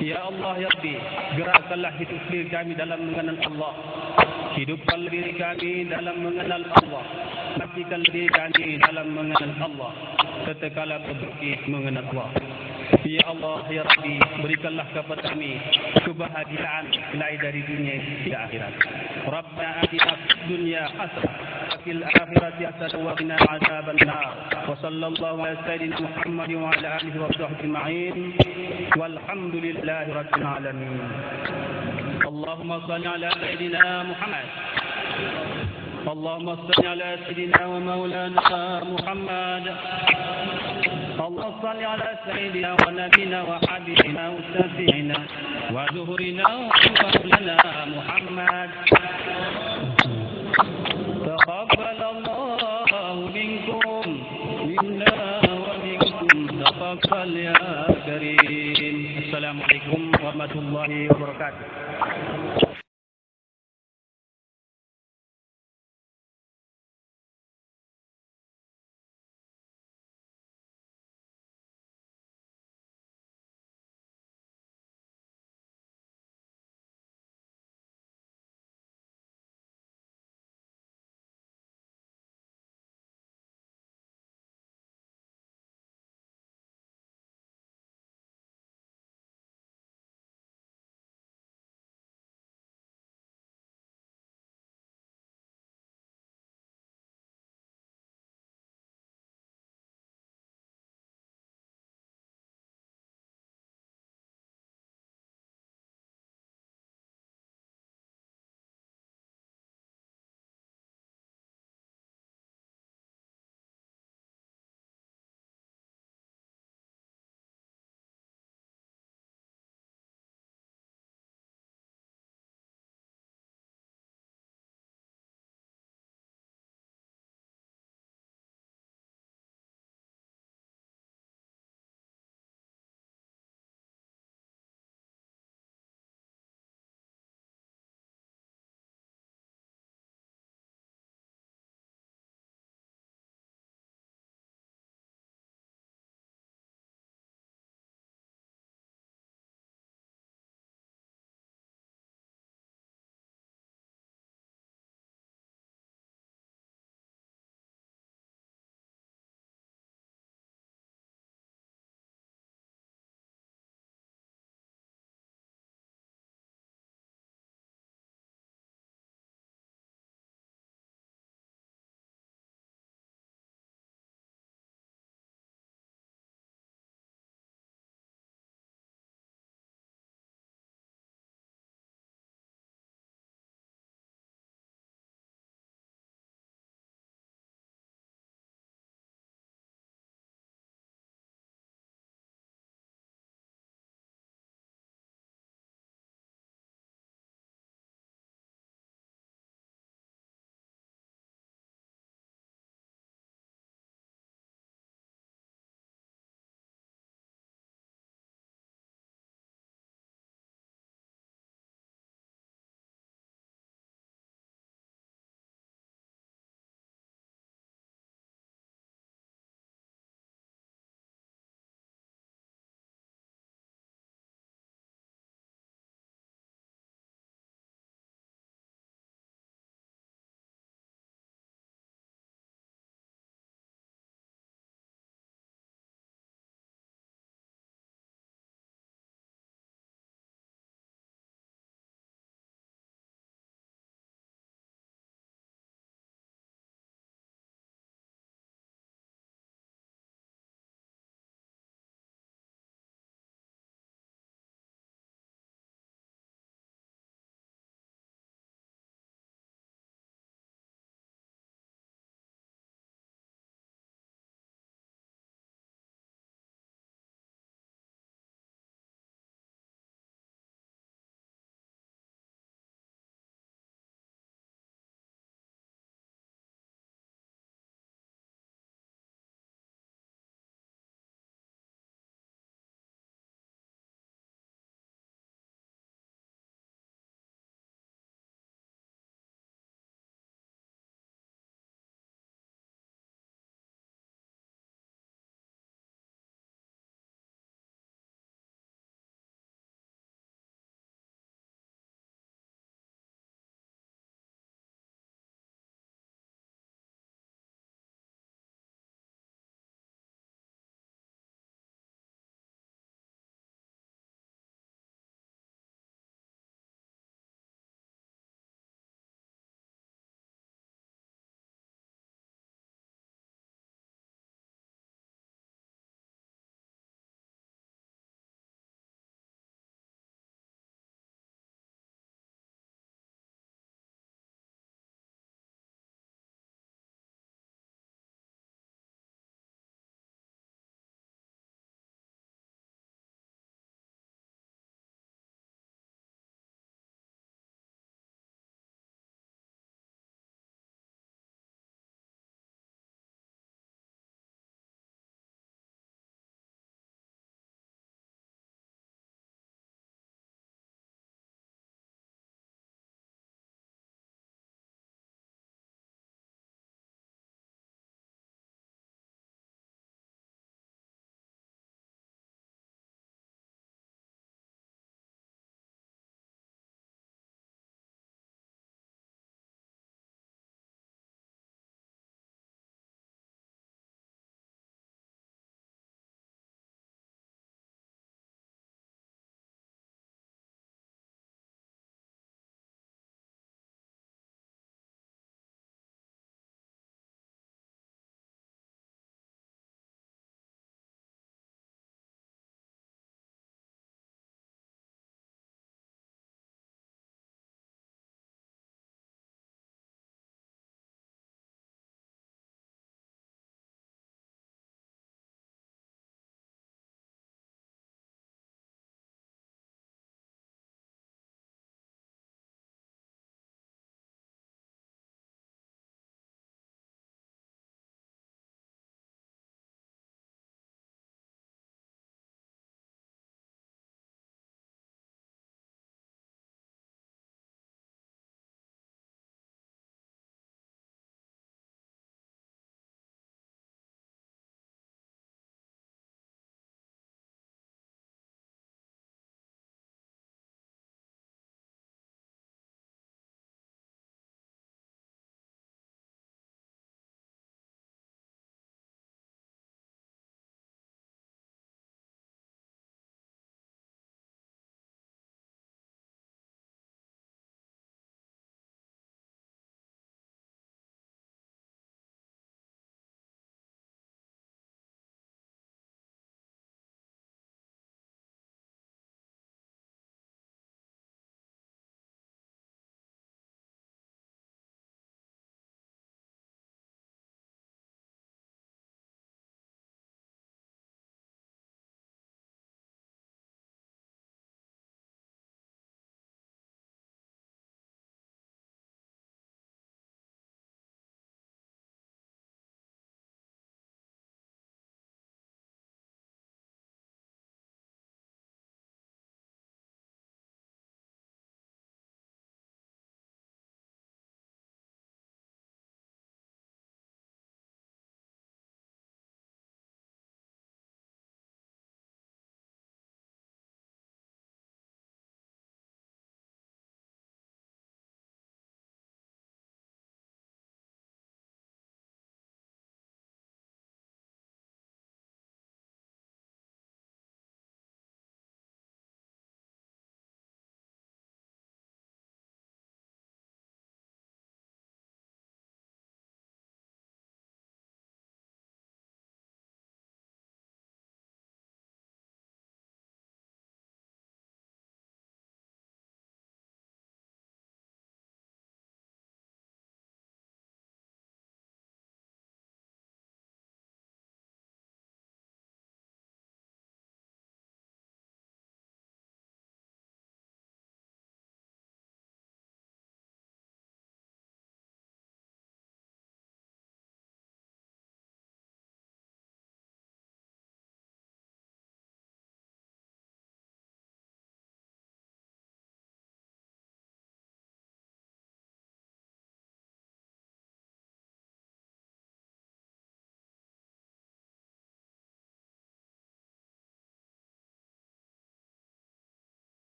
Ya Allah ya Rabbi, gerakkanlah hidup diri kami dalam mengenal Allah, hidupkan diri kami dalam mengenal Allah, matikan diri kami dalam mengenal Allah, tatkala berbukti mengenal Allah. Ya Allah ya Rabbi, berikanlah kepada kami kebahagiaan mulai dari dunia hingga akhirat. Rabbana atina fid dunya hasanah wa fil akhirati hasanah wa qina adzaban nar. Wa sallallahu ala sayyidina Muhammadin wa ala alihi wa sahbihi ajma'in. Walhamdulillahi rabbil alamin. Allahumma shalli ala sayyidina Muhammad. Allahumma shalli ala sayyidina wa maulana Muhammad. اللهم صل على سيدنا ونبينا وحبيبنا وشفيعنا وظهرنا ومولانا محمد. تقبل الله منكم منا ومنكم تقبل يا كريم. السلام عليكم ورحمة الله وبركاته.